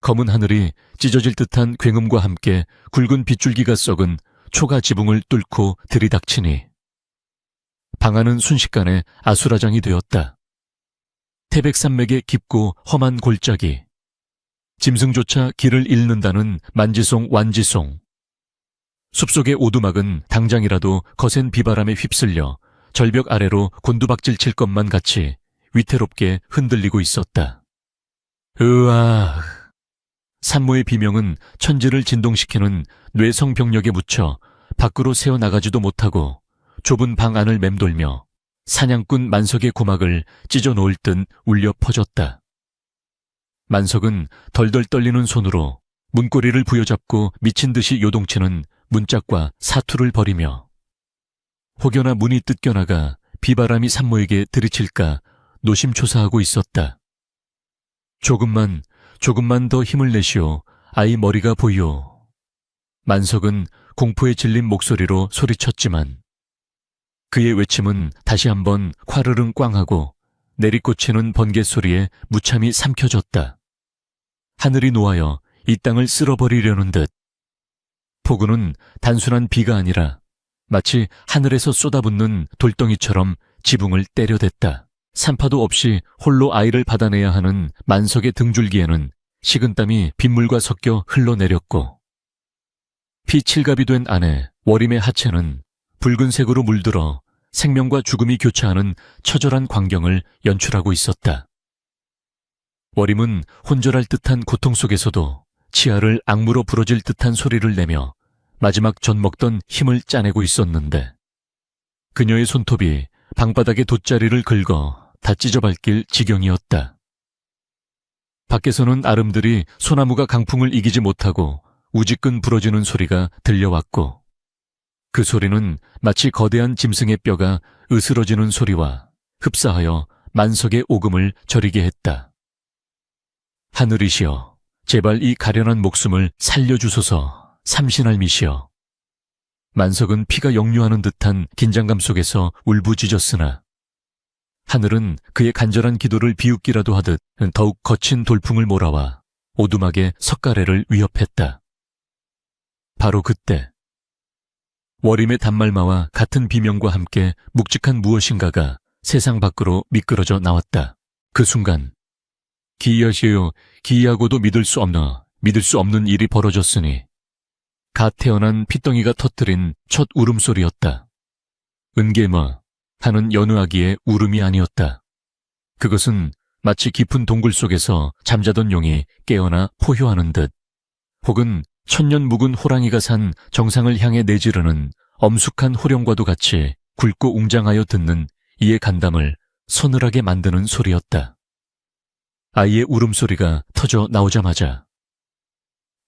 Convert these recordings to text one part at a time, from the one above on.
검은 하늘이 찢어질 듯한 굉음과 함께 굵은 빗줄기가 썩은 초가 지붕을 뚫고 들이닥치니 방안은 순식간에 아수라장이 되었다. 태백산맥의 깊고 험한 골짜기, 짐승조차 길을 잃는다는 만지송 완지송. 숲속의 오두막은 당장이라도 거센 비바람에 휩쓸려 절벽 아래로 곤두박질 칠 것만 같이 위태롭게 흔들리고 있었다. 으아! 산모의 비명은 천지를 진동시키는 뇌성병력에 묻혀 밖으로 새어나가지도 못하고 좁은 방 안을 맴돌며 사냥꾼 만석의 고막을 찢어놓을 듯 울려 퍼졌다. 만석은 덜덜 떨리는 손으로 문고리를 부여잡고 미친 듯이 요동치는 문짝과 사투를 벌이며 혹여나 문이 뜯겨나가 비바람이 산모에게 들이칠까 노심초사하고 있었다. 조금만 더 힘을 내시오. 아이 머리가 보이오. 만석은 공포에 질린 목소리로 소리쳤지만 그의 외침은 다시 한번 콰르릉 꽝하고 내리꽂히는 번개 소리에 무참히 삼켜졌다. 하늘이 놓아여 이 땅을 쓸어버리려는 듯. 폭우는 단순한 비가 아니라 마치 하늘에서 쏟아붓는 돌덩이처럼 지붕을 때려댔다. 산파도 없이 홀로 아이를 받아내야 하는 만석의 등줄기에는 식은땀이 빗물과 섞여 흘러내렸고 피칠갑이 된 아내 월임의 하체는 붉은색으로 물들어 생명과 죽음이 교차하는 처절한 광경을 연출하고 있었다. 월임은 혼절할 듯한 고통 속에서도 치아를 악물어 부러질 듯한 소리를 내며 마지막 젖먹던 힘을 짜내고 있었는데 그녀의 손톱이 방바닥의 돗자리를 긁어 다 찢어밟길 지경이었다. 밖에서는 아름들이 소나무가 강풍을 이기지 못하고 우지끈 부러지는 소리가 들려왔고 그 소리는 마치 거대한 짐승의 뼈가 으스러지는 소리와 흡사하여 만석의 오금을 저리게 했다. 하늘이시여, 제발 이 가련한 목숨을 살려주소서. 삼신할미시여. 만석은 피가 역류하는 듯한 긴장감 속에서 울부짖었으나 하늘은 그의 간절한 기도를 비웃기라도 하듯 더욱 거친 돌풍을 몰아와 오두막의 석가래를 위협했다. 바로 그때 월임의 단말마와 같은 비명과 함께 묵직한 무엇인가가 세상 밖으로 미끄러져 나왔다. 그 순간 기이하시오, 기이하고도 믿을 수 없는 일이 벌어졌으니 갓 태어난 핏덩이가 터뜨린 첫 울음소리였다. 은계마 하는 여느 아기의 울음이 아니었다. 그것은 마치 깊은 동굴 속에서 잠자던 용이 깨어나 포효하는 듯 혹은 천년 묵은 호랑이가 산 정상을 향해 내지르는 엄숙한 호령과도 같이 굵고 웅장하여 듣는 이의 간담을 서늘하게 만드는 소리였다. 아이의 울음소리가 터져 나오자마자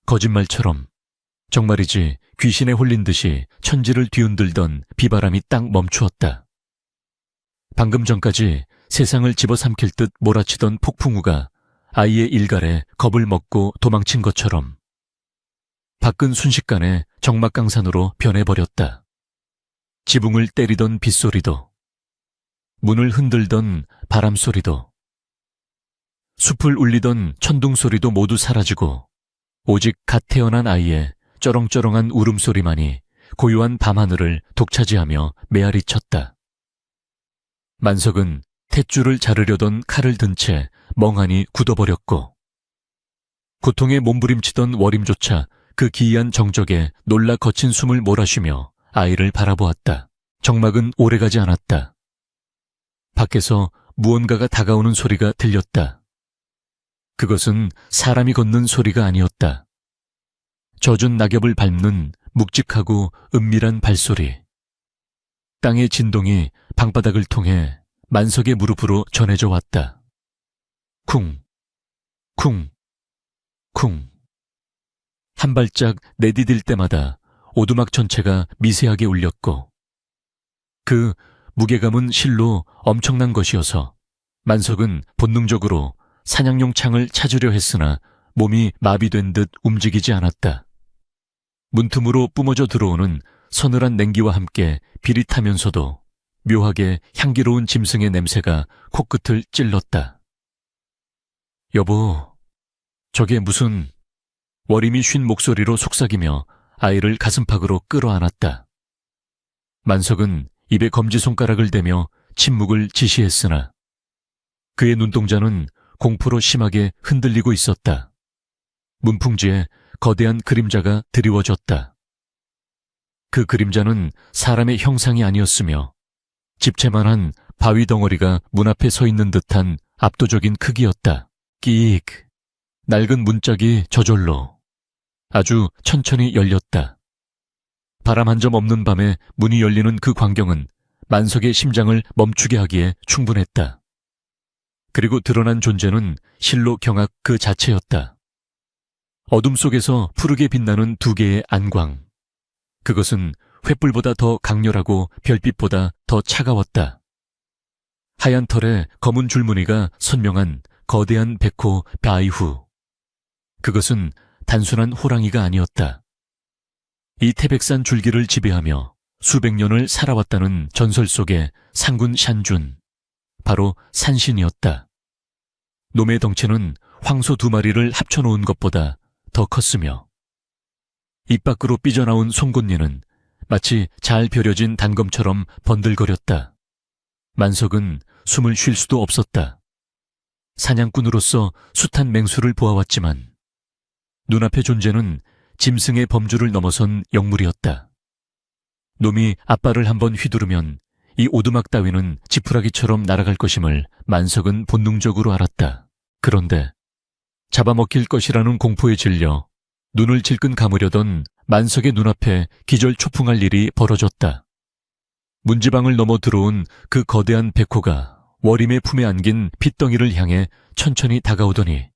거짓말처럼 정말이지 귀신에 홀린 듯이 천지를 뒤흔들던 비바람이 딱 멈추었다. 방금 전까지 세상을 집어삼킬 듯 몰아치던 폭풍우가 아이의 일갈에 겁을 먹고 도망친 것처럼 밖은 순식간에 적막강산으로 변해버렸다. 지붕을 때리던 빗소리도, 문을 흔들던 바람소리도, 숲을 울리던 천둥소리도 모두 사라지고 오직 갓 태어난 아이의 쩌렁쩌렁한 울음소리만이 고요한 밤하늘을 독차지하며 메아리쳤다. 만석은 탯줄을 자르려던 칼을 든 채 멍하니 굳어버렸고 고통에 몸부림치던 월임조차 그 기이한 정적에 놀라 거친 숨을 몰아쉬며 아이를 바라보았다. 정막은 오래가지 않았다. 밖에서 무언가가 다가오는 소리가 들렸다. 그것은 사람이 걷는 소리가 아니었다. 젖은 낙엽을 밟는 묵직하고 은밀한 발소리. 땅의 진동이 방바닥을 통해 만석의 무릎으로 전해져 왔다. 쿵, 쿵, 쿵. 한 발짝 내디딜 때마다 오두막 전체가 미세하게 울렸고 그 무게감은 실로 엄청난 것이어서 만석은 본능적으로 사냥용 창을 찾으려 했으나 몸이 마비된 듯 움직이지 않았다. 문틈으로 뿜어져 들어오는 서늘한 냉기와 함께 비릿하면서도 묘하게 향기로운 짐승의 냄새가 코끝을 찔렀다. 여보, 저게 무슨... 월임이 쉰 목소리로 속삭이며 아이를 가슴팍으로 끌어안았다. 만석은 입에 검지손가락을 대며 침묵을 지시했으나 그의 눈동자는 공포로 심하게 흔들리고 있었다. 문풍지에 거대한 그림자가 드리워졌다. 그 그림자는 사람의 형상이 아니었으며 집채만한 바위 덩어리가 문 앞에 서 있는 듯한 압도적인 크기였다. 끼익! 낡은 문짝이 저절로 아주 천천히 열렸다. 바람 한 점 없는 밤에 문이 열리는 그 광경은 만석의 심장을 멈추게 하기에 충분했다. 그리고 드러난 존재는 실로 경악 그 자체였다. 어둠 속에서 푸르게 빛나는 두 개의 안광. 그것은 횃불보다 더 강렬하고 별빛보다 더 차가웠다. 하얀 털에 검은 줄무늬가 선명한 거대한 백호 바이후. 그것은 단순한 호랑이가 아니었다. 이 태백산 줄기를 지배하며 수백 년을 살아왔다는 전설 속의 상군 샨준, 바로 산신이었다. 놈의 덩치는 황소 2마리를 합쳐놓은 것보다 더 컸으며 입 밖으로 삐져나온 송곳니는 마치 잘 벼려진 단검처럼 번들거렸다. 만석은 숨을 쉴 수도 없었다. 사냥꾼으로서 숱한 맹수를 보아왔지만 눈앞의 존재는 짐승의 범주를 넘어선 영물이었다. 놈이 앞발을 한번 휘두르면 이 오두막 따위는 지푸라기처럼 날아갈 것임을 만석은 본능적으로 알았다. 그런데 잡아먹힐 것이라는 공포에 질려 눈을 질끈 감으려던 만석의 눈앞에 기절초풍할 일이 벌어졌다. 문지방을 넘어 들어온 그 거대한 백호가 월임의 품에 안긴 핏덩이를 향해 천천히 다가오더니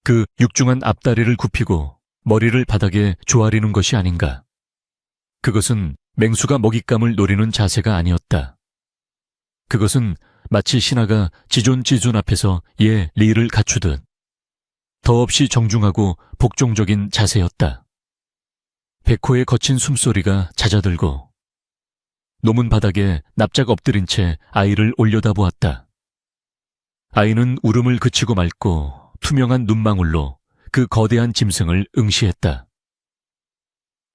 그 육중한 앞다리를 굽히고 머리를 바닥에 조아리는 것이 아닌가. 그것은 맹수가 먹잇감을 노리는 자세가 아니었다. 그것은 마치 신하가 지존지존 앞에서 리를 갖추듯 더없이 정중하고 복종적인 자세였다. 백호의 거친 숨소리가 잦아들고 놈은 바닥에 납작 엎드린 채 아이를 올려다보았다. 아이는 울음을 그치고 맑고 투명한 눈망울로 그 거대한 짐승을 응시했다.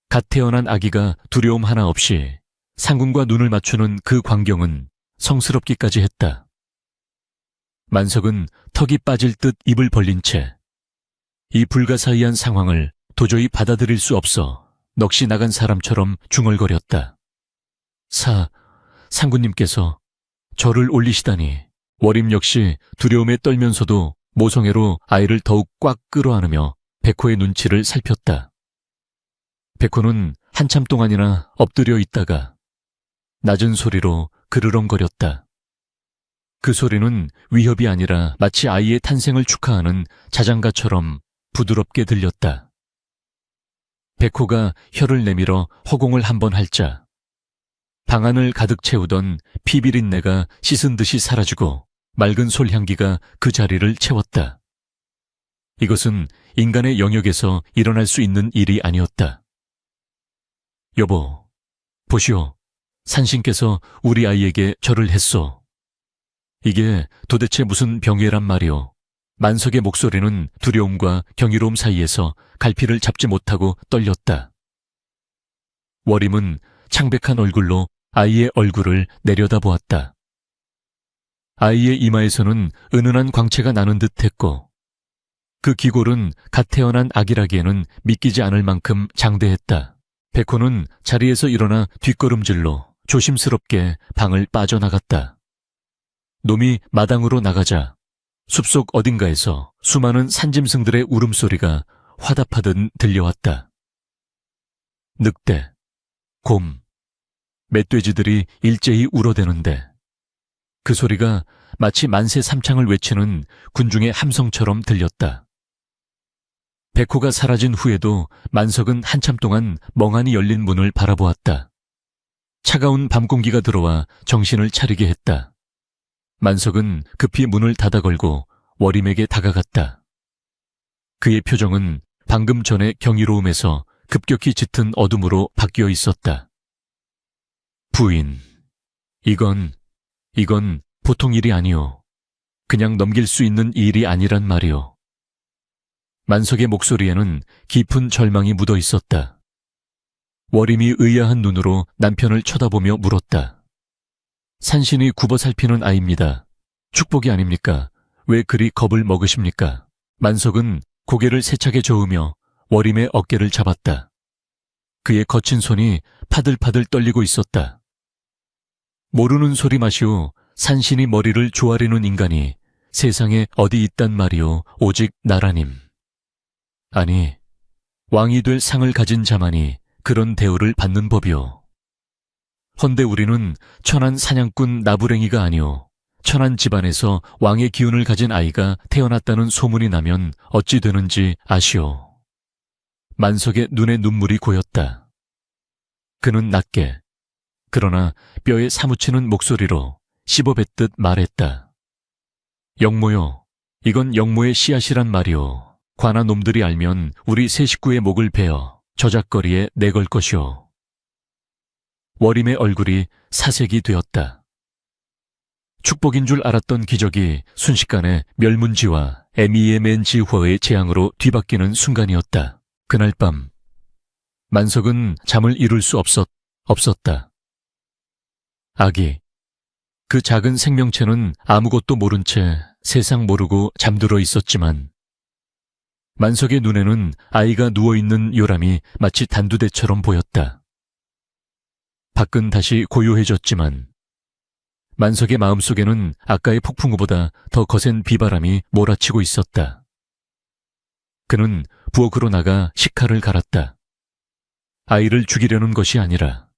갓 태어난 아기가 두려움 하나 없이 상군과 눈을 맞추는 그 광경은 성스럽기까지 했다. 만석은 턱이 빠질 듯 입을 벌린 채 이 불가사의한 상황을 도저히 받아들일 수 없어 넋이 나간 사람처럼 중얼거렸다. 상군님께서 저를 올리시다니. 월임 역시 두려움에 떨면서도 모성애로 아이를 더욱 꽉 끌어안으며 백호의 눈치를 살폈다. 백호는 한참 동안이나 엎드려 있다가 낮은 소리로 그르렁거렸다. 그 소리는 위협이 아니라 마치 아이의 탄생을 축하하는 자장가처럼 부드럽게 들렸다. 백호가 혀를 내밀어 허공을 한번 핥자 방 안을 가득 채우던 피비린내가 씻은 듯이 사라지고 맑은 솔향기가 그 자리를 채웠다. 이것은 인간의 영역에서 일어날 수 있는 일이 아니었다. 여보, 보시오. 산신께서 우리 아이에게 절을 했소. 이게 도대체 무슨 병예란 말이오. 만석의 목소리는 두려움과 경이로움 사이에서 갈피를 잡지 못하고 떨렸다. 월임은 창백한 얼굴로 아이의 얼굴을 내려다보았다. 아이의 이마에서는 은은한 광채가 나는 듯했고 그 기골은 갓 태어난 아기라기에는 믿기지 않을 만큼 장대했다. 백호는 자리에서 일어나 뒷걸음질로 조심스럽게 방을 빠져나갔다. 놈이 마당으로 나가자 숲속 어딘가에서 수많은 산짐승들의 울음소리가 화답하듯 들려왔다. 늑대, 곰, 멧돼지들이 일제히 울어대는데 그 소리가 마치 만세 삼창을 외치는 군중의 함성처럼 들렸다. 백호가 사라진 후에도 만석은 한참 동안 멍하니 열린 문을 바라보았다. 차가운 밤 공기가 들어와 정신을 차리게 했다. 만석은 급히 문을 닫아 걸고 월임에게 다가갔다. 그의 표정은 방금 전의 경이로움에서 급격히 짙은 어둠으로 바뀌어 있었다. 부인, 이건 보통 일이 아니오. 그냥 넘길 수 있는 일이 아니란 말이오. 만석의 목소리에는 깊은 절망이 묻어 있었다. 월임이 의아한 눈으로 남편을 쳐다보며 물었다. 산신이 굽어 살피는 아이입니다. 축복이 아닙니까? 왜 그리 겁을 먹으십니까? 만석은 고개를 세차게 저으며 월임의 어깨를 잡았다. 그의 거친 손이 파들파들 떨리고 있었다. 모르는 소리 마시오. 산신이 머리를 조아리는 인간이 세상에 어디 있단 말이오. 오직 나라님. 아니, 왕이 될 상을 가진 자만이 그런 대우를 받는 법이오. 헌데 우리는 천한 사냥꾼 나부랭이가 아니오. 천한 집안에서 왕의 기운을 가진 아이가 태어났다는 소문이 나면 어찌 되는지 아시오. 만석의 눈에 눈물이 고였다. 그는 낮게, 그러나 뼈에 사무치는 목소리로 씹어뱉듯 말했다. 영모요, 이건 영모의 씨앗이란 말이오. 관아 놈들이 알면 우리 세 식구의 목을 베어 저작거리에 내걸 것이오. 월임의 얼굴이 사색이 되었다. 축복인 줄 알았던 기적이 순식간에 멸문지와 에미에멘지화의 재앙으로 뒤바뀌는 순간이었다. 그날 밤 만석은 잠을 이룰 수 없었다. 아기, 그 작은 생명체는 아무것도 모른 채 세상 모르고 잠들어 있었지만 만석의 눈에는 아이가 누워있는 요람이 마치 단두대처럼 보였다. 밖은 다시 고요해졌지만 만석의 마음속에는 아까의 폭풍우보다 더 거센 비바람이 몰아치고 있었다. 그는 부엌으로 나가 식칼을 갈았다. 아이를 죽이려는 것이 아니라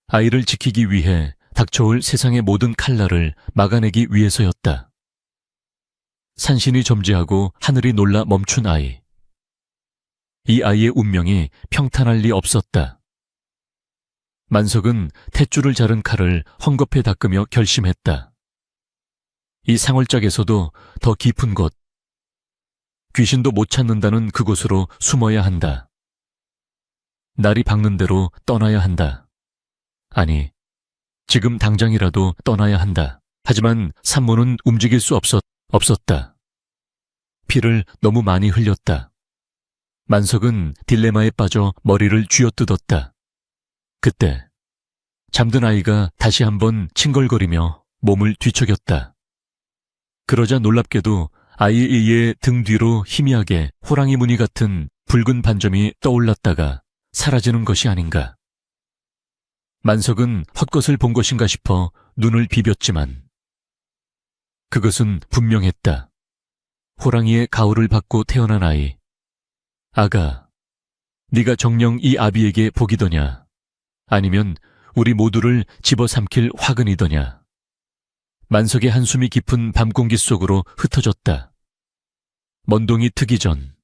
아이를 지키기 위해 닥쳐올 세상의 모든 칼날을 막아내기 위해서였다. 산신이 점지하고 하늘이 놀라 멈춘 아이. 이 아이의 운명이 평탄할 리 없었다. 만석은 탯줄을 자른 칼을 헝겊에 닦으며 결심했다. 이 상월짝에서도 더 깊은 곳, 귀신도 못 찾는다는 그곳으로 숨어야 한다. 날이 밝는 대로 떠나야 한다. 아니, 지금 당장이라도 떠나야 한다. 하지만 산모는 움직일 수 없었다. 피를 너무 많이 흘렸다. 만석은 딜레마에 빠져 머리를 쥐어뜯었다. 그때 잠든 아이가 다시 한번 칭걸거리며 몸을 뒤척였다. 그러자 놀랍게도 아이의 등 뒤로 희미하게 호랑이 무늬 같은 붉은 반점이 떠올랐다가 사라지는 것이 아닌가. 만석은 헛것을 본 것인가 싶어 눈을 비볐지만 그것은 분명했다. 호랑이의 가호를 받고 태어난 아이. 아가, 네가 정녕 이 아비에게 복이더냐? 아니면 우리 모두를 집어삼킬 화근이더냐? 만석의 한숨이 깊은 밤공기 속으로 흩어졌다. 먼동이 트기 전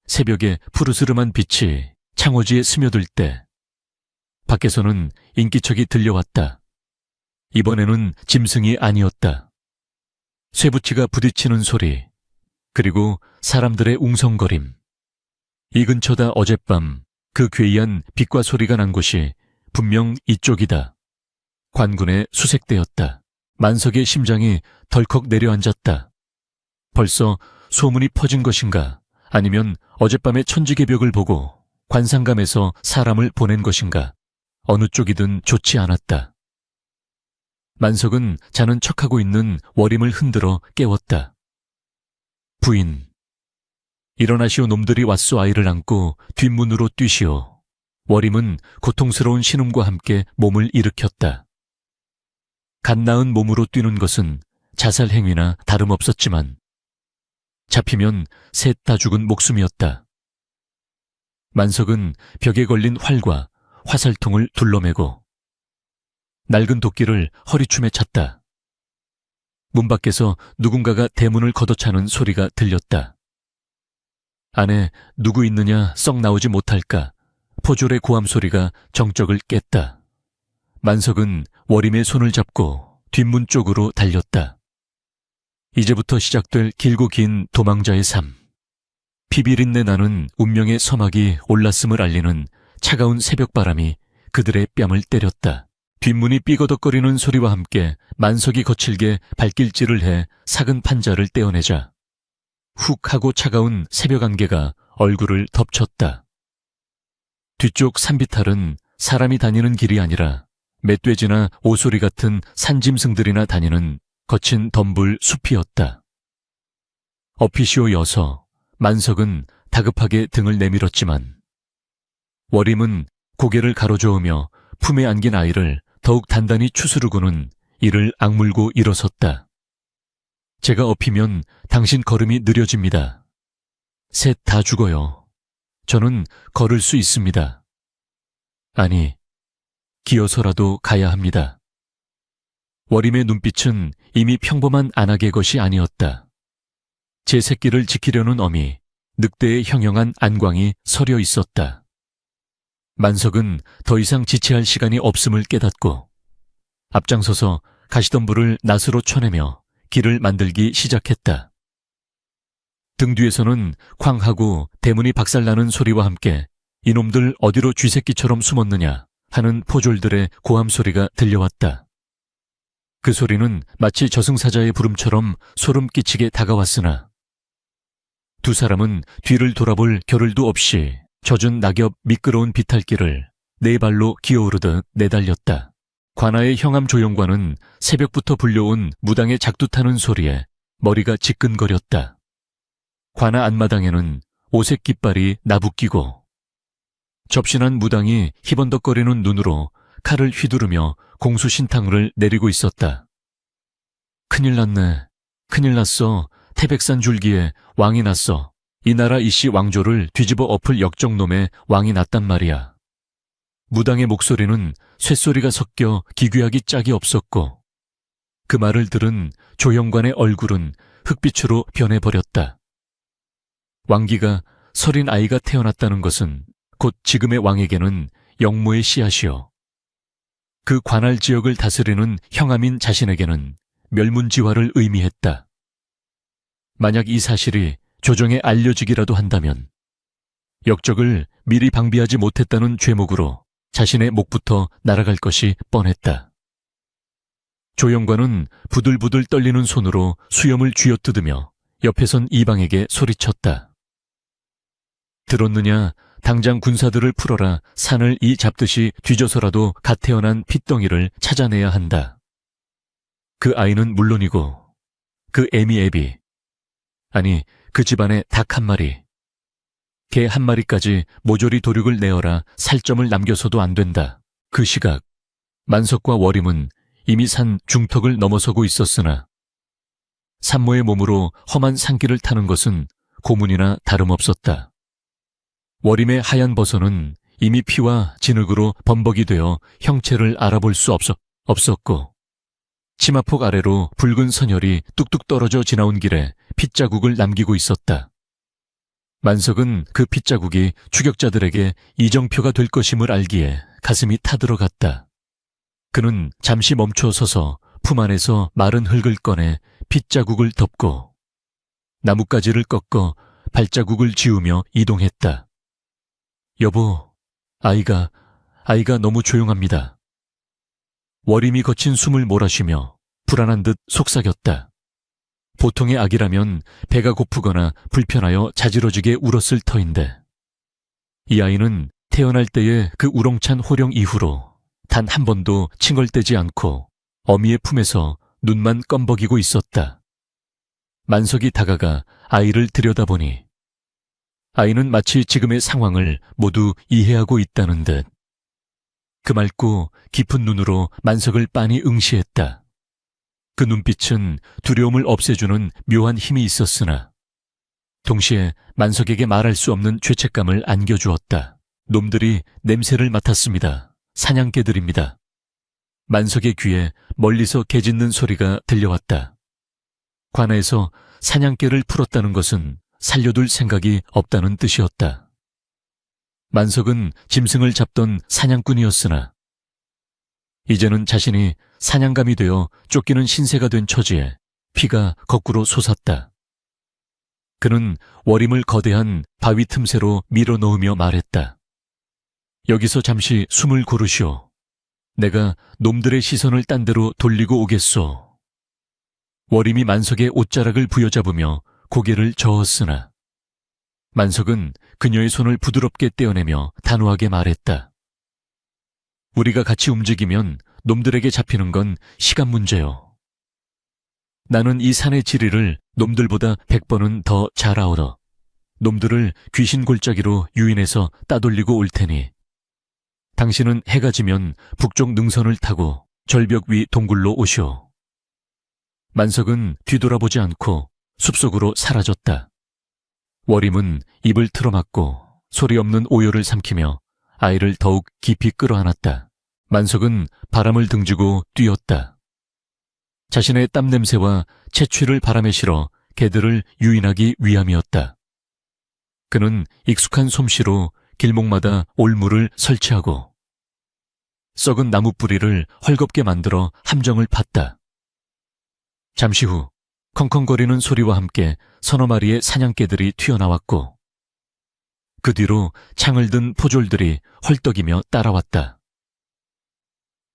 새벽에 푸르스름한 빛이 창호지에 스며들 때 밖에서는 인기척이 들려왔다. 이번에는 짐승이 아니었다. 쇠붙이가 부딪히는 소리, 그리고 사람들의 웅성거림. 이 근처다. 어젯밤 그 괴이한 빛과 소리가 난 곳이 분명 이쪽이다. 관군에 수색되었다. 만석의 심장이 덜컥 내려앉았다. 벌써 소문이 퍼진 것인가? 아니면 어젯밤의 천지개벽을 보고 관상감에서 사람을 보낸 것인가? 어느 쪽이든 좋지 않았다. 만석은 자는 척하고 있는 월임을 흔들어 깨웠다. 부인, 일어나시오. 놈들이 왔소. 아이를 안고 뒷문으로 뛰시오. 월임은 고통스러운 신음과 함께 몸을 일으켰다. 갓 낳은 몸으로 뛰는 것은 자살 행위나 다름없었지만 잡히면 셋 다 죽은 목숨이었다. 만석은 벽에 걸린 활과 화살통을 둘러매고 낡은 도끼를 허리춤에 찼다. 문 밖에서 누군가가 대문을 걷어차는 소리가 들렸다. 안에 누구 있느냐 썩 나오지 못할까? 포졸의 고함 소리가 정적을 깼다. 만석은 월임의 손을 잡고 뒷문 쪽으로 달렸다. 이제부터 시작될 길고 긴 도망자의 삶. 피비린내 나는 운명의 서막이 올랐음을 알리는 차가운 새벽바람이 그들의 뺨을 때렸다. 뒷문이 삐거덕거리는 소리와 함께 만석이 거칠게 발길질을 해 삭은 판자를 떼어내자 훅 하고 차가운 새벽 안개가 얼굴을 덮쳤다. 뒤쪽 산비탈은 사람이 다니는 길이 아니라 멧돼지나 오소리 같은 산짐승들이나 다니는 거친 덤불 숲이었다. 어피시오 여서 만석은 다급하게 등을 내밀었지만 월임은 고개를 가로저으며 품에 안긴 아이를 더욱 단단히 추스르고는 이를 악물고 일어섰다. 제가 업히면 당신 걸음이 느려집니다. 셋 다 죽어요. 저는 걸을 수 있습니다. 아니, 기어서라도 가야 합니다. 월임의 눈빛은 이미 평범한 안악의 것이 아니었다. 제 새끼를 지키려는 어미, 늑대의 형형한 안광이 서려 있었다. 만석은 더 이상 지체할 시간이 없음을 깨닫고 앞장서서 가시덤불을 낫으로 쳐내며 길을 만들기 시작했다. 등 뒤에서는 쾅하고 대문이 박살나는 소리와 함께 이놈들 어디로 쥐새끼처럼 숨었느냐 하는 포졸들의 고함 소리가 들려왔다. 그 소리는 마치 저승사자의 부름처럼 소름 끼치게 다가왔으나 두 사람은 뒤를 돌아볼 겨를도 없이 젖은 낙엽 미끄러운 비탈길을 네 발로 기어오르듯 내달렸다. 관아의 형암 조용관은 새벽부터 불려온 무당의 작두 타는 소리에 머리가 지끈거렸다. 관아 앞마당에는 오색 깃발이 나부끼고 접신한 무당이 희번덕거리는 눈으로 칼을 휘두르며 공수신탕을 내리고 있었다. 큰일 났네. 큰일 났어. 태백산 줄기에 왕이 났어. 이 나라 이씨 왕조를 뒤집어 엎을 역정놈의 왕이 났단 말이야. 무당의 목소리는 쇳소리가 섞여 기괴하기 짝이 없었고 그 말을 들은 조영관의 얼굴은 흑빛으로 변해버렸다. 왕기가 서린 아이가 태어났다는 것은 곧 지금의 왕에게는 영모의 씨앗이요. 그 관할 지역을 다스리는 형암인 자신에게는 멸문지화를 의미했다. 만약 이 사실이 조정에 알려지기라도 한다면 역적을 미리 방비하지 못했다는 죄목으로 자신의 목부터 날아갈 것이 뻔했다. 조영관은 부들부들 떨리는 손으로 수염을 쥐어뜯으며 옆에 선 이방에게 소리쳤다. 들었느냐? 당장 군사들을 풀어라. 산을 이 잡듯이 뒤져서라도 갓 태어난 핏덩이를 찾아내야 한다. 그 아이는 물론이고 그 애미 애비, 아니 그 집안에 닭 한 마리, 개 한 마리까지 모조리 도륙을 내어라. 살점을 남겨서도 안 된다. 그 시각 만석과 월임은 이미 산 중턱을 넘어서고 있었으나 산모의 몸으로 험한 산길을 타는 것은 고문이나 다름없었다. 월임의 하얀 버선은 이미 피와 진흙으로 범벅이 되어 형체를 알아볼 수 없었고 치마폭 아래로 붉은 선혈이 뚝뚝 떨어져 지나온 길에 핏자국을 남기고 있었다. 만석은 그 핏자국이 추격자들에게 이정표가 될 것임을 알기에 가슴이 타들어갔다. 그는 잠시 멈춰 서서 품 안에서 마른 흙을 꺼내 핏자국을 덮고 나뭇가지를 꺾어 발자국을 지우며 이동했다. 여보, 아이가 너무 조용합니다. 월임이 거친 숨을 몰아쉬며 불안한 듯 속삭였다. 보통의 아기라면 배가 고프거나 불편하여 자지러지게 울었을 터인데 이 아이는 태어날 때의 그 우렁찬 호령 이후로 단 한 번도 칭얼대지 않고 어미의 품에서 눈만 껌벅이고 있었다. 만석이 다가가 아이를 들여다보니 아이는 마치 지금의 상황을 모두 이해하고 있다는 듯 그 맑고 깊은 눈으로 만석을 빤히 응시했다. 그 눈빛은 두려움을 없애주는 묘한 힘이 있었으나 동시에 만석에게 말할 수 없는 죄책감을 안겨주었다. 놈들이 냄새를 맡았습니다. 사냥개들입니다. 만석의 귀에 멀리서 개 짖는 소리가 들려왔다. 관아에서 사냥개를 풀었다는 것은 살려둘 생각이 없다는 뜻이었다. 만석은 짐승을 잡던 사냥꾼이었으나 이제는 자신이 사냥감이 되어 쫓기는 신세가 된 처지에 피가 거꾸로 솟았다. 그는 월임을 거대한 바위 틈새로 밀어넣으며 말했다. 여기서 잠시 숨을 고르시오. 내가 놈들의 시선을 딴 데로 돌리고 오겠소. 월임이 만석의 옷자락을 부여잡으며 고개를 저었으나 만석은 그녀의 손을 부드럽게 떼어내며 단호하게 말했다. 우리가 같이 움직이면 놈들에게 잡히는 건 시간 문제요. 나는 이 산의 지리를 놈들보다 100번은 더 잘 알아. 놈들을 귀신 골짜기로 유인해서 따돌리고 올 테니 당신은 해가 지면 북쪽 능선을 타고 절벽 위 동굴로 오시오. 만석은 뒤돌아보지 않고 숲속으로 사라졌다. 워림은 입을 틀어막고 소리 없는 오열을 삼키며 아이를 더욱 깊이 끌어안았다. 만석은 바람을 등지고 뛰었다. 자신의 땀 냄새와 채취를 바람에 실어 개들을 유인하기 위함이었다. 그는 익숙한 솜씨로 길목마다 올무를 설치하고 썩은 나무 뿌리를 헐겁게 만들어 함정을 팠다. 잠시 후 컹컹거리는 소리와 함께 서너 마리의 사냥개들이 튀어나왔고 그 뒤로 창을 든 포졸들이 헐떡이며 따라왔다.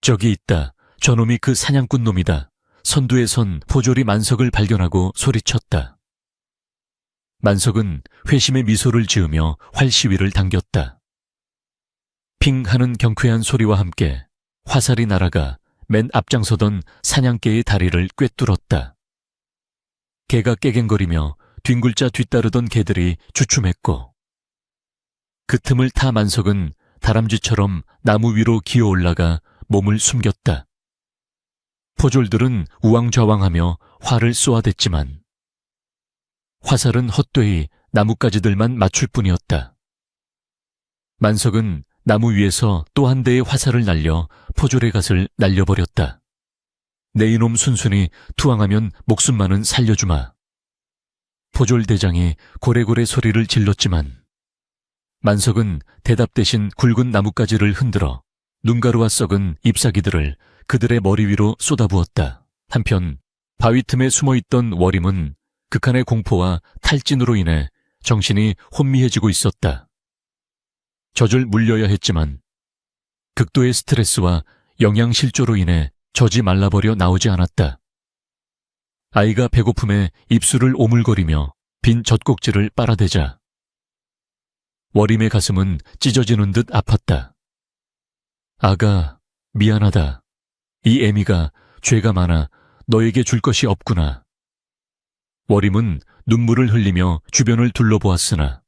저기 있다. 저놈이 그 사냥꾼 놈이다. 선두에 선 포졸이 만석을 발견하고 소리쳤다. 만석은 회심의 미소를 지으며 활시위를 당겼다. 핑 하는 경쾌한 소리와 함께 화살이 날아가 맨 앞장서던 사냥개의 다리를 꿰뚫었다. 개가 깨갱거리며 뒹굴자 뒤따르던 개들이 주춤했고 그 틈을 타 만석은 다람쥐처럼 나무 위로 기어 올라가 몸을 숨겼다. 포졸들은 우왕좌왕하며 활을 쏘아댔지만 화살은 헛되이 나뭇가지들만 맞출 뿐이었다. 만석은 나무 위에서 또 한 대의 화살을 날려 포졸의 갓을 날려버렸다. 내 이놈 순순히 투항하면 목숨만은 살려주마. 포졸 대장이 고래고래 소리를 질렀지만 만석은 대답 대신 굵은 나뭇가지를 흔들어 눈가루와 썩은 잎사귀들을 그들의 머리 위로 쏟아부었다. 한편 바위 틈에 숨어있던 워림은 극한의 공포와 탈진으로 인해 정신이 혼미해지고 있었다. 젖을 물려야 했지만 극도의 스트레스와 영양실조로 인해 젖이 말라버려 나오지 않았다. 아이가 배고픔에 입술을 오물거리며 빈 젖꼭지를 빨아대자 워림의 가슴은 찢어지는 듯 아팠다. 아가, 미안하다. 이 애미가 죄가 많아 너에게 줄 것이 없구나. 워림은 눈물을 흘리며 주변을 둘러보았으나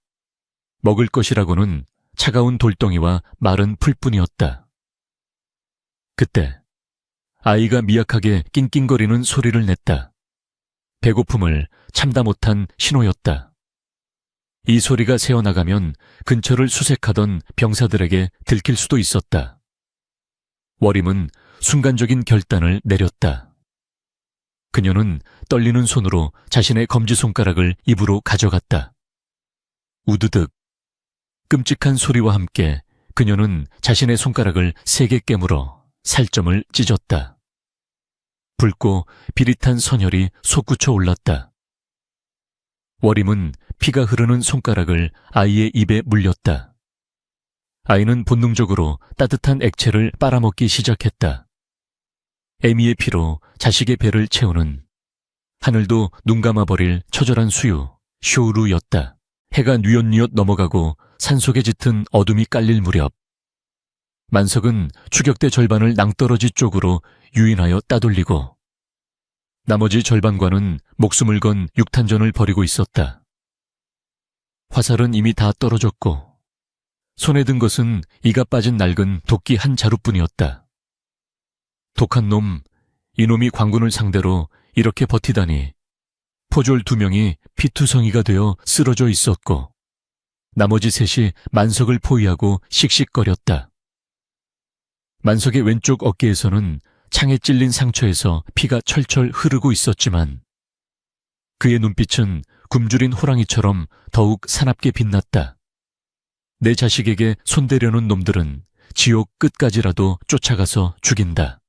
먹을 것이라고는 차가운 돌덩이와 마른 풀뿐이었다. 그때 아이가 미약하게 낑낑거리는 소리를 냈다. 배고픔을 참다 못한 신호였다. 이 소리가 새어나가면 근처를 수색하던 병사들에게 들킬 수도 있었다. 워림은 순간적인 결단을 내렸다. 그녀는 떨리는 손으로 자신의 검지손가락을 입으로 가져갔다. 우드득 끔찍한 소리와 함께 그녀는 자신의 손가락을 세게 깨물어 살점을 찢었다. 붉고 비릿한 선혈이 솟구쳐 올랐다. 워림은 피가 흐르는 손가락을 아이의 입에 물렸다. 아이는 본능적으로 따뜻한 액체를 빨아먹기 시작했다. 애미의 피로 자식의 배를 채우는 하늘도 눈감아버릴 처절한 수유, 쇼우루였다. 해가 뉘엿뉘엿 넘어가고 산속에 짙은 어둠이 깔릴 무렵 만석은 추격대 절반을 낭떠러지 쪽으로 유인하여 따돌리고 나머지 절반과는 목숨을 건 육탄전을 벌이고 있었다. 화살은 이미 다 떨어졌고 손에 든 것은 이가 빠진 낡은 도끼 한 자루뿐이었다. 독한 놈, 이놈이 광군을 상대로 이렇게 버티다니. 포졸 2명이 피투성이가 되어 쓰러져 있었고 나머지 셋이 만석을 포위하고 씩씩거렸다. 만석의 왼쪽 어깨에서는 창에 찔린 상처에서 피가 철철 흐르고 있었지만 그의 눈빛은 굶주린 호랑이처럼 더욱 사납게 빛났다. 내 자식에게 손대려는 놈들은 지옥 끝까지라도 쫓아가서 죽인다.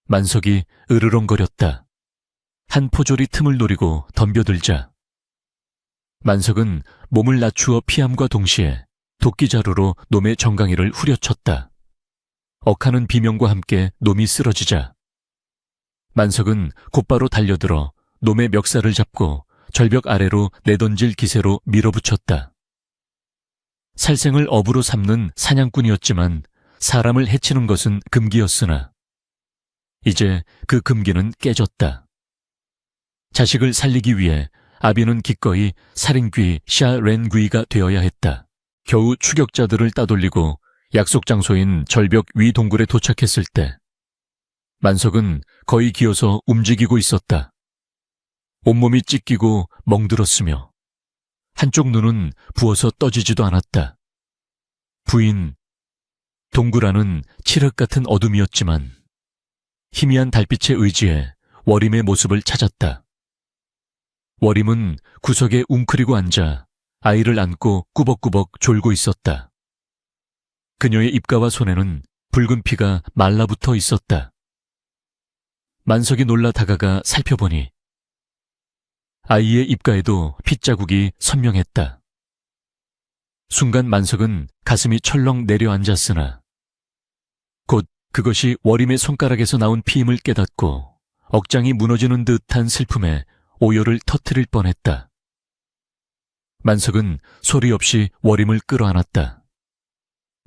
만석이 으르렁거렸다. 한 포졸이 틈을 노리고 덤벼들자 만석은 몸을 낮추어 피함과 동시에 도끼자루로 놈의 정강이를 후려쳤다. 억하는 비명과 함께 놈이 쓰러지자 만석은 곧바로 달려들어 놈의 멱살을 잡고 절벽 아래로 내던질 기세로 밀어붙였다. 살생을 업으로 삼는 사냥꾼이었지만 사람을 해치는 것은 금기였으나 이제 그 금기는 깨졌다. 자식을 살리기 위해 아비는 기꺼이 살인귀 샤렌귀가 되어야 했다. 겨우 추격자들을 따돌리고 약속 장소인 절벽 위 동굴에 도착했을 때 만석은 거의 기어서 움직이고 있었다. 온몸이 찢기고 멍들었으며 한쪽 눈은 부어서 떠지지도 않았다. 부인, 동굴 안은 칠흑 같은 어둠이었지만 희미한 달빛의 의지에 워림의 모습을 찾았다. 워림은 구석에 웅크리고 앉아 아이를 안고 꾸벅꾸벅 졸고 있었다. 그녀의 입가와 손에는 붉은 피가 말라붙어 있었다. 만석이 놀라 다가가 살펴보니 아이의 입가에도 핏자국이 선명했다. 순간 만석은 가슴이 철렁 내려앉았으나 곧 그것이 워림의 손가락에서 나온 피임을 깨닫고 억장이 무너지는 듯한 슬픔에 오열을 터뜨릴 뻔했다. 만석은 소리 없이 워림을 끌어안았다.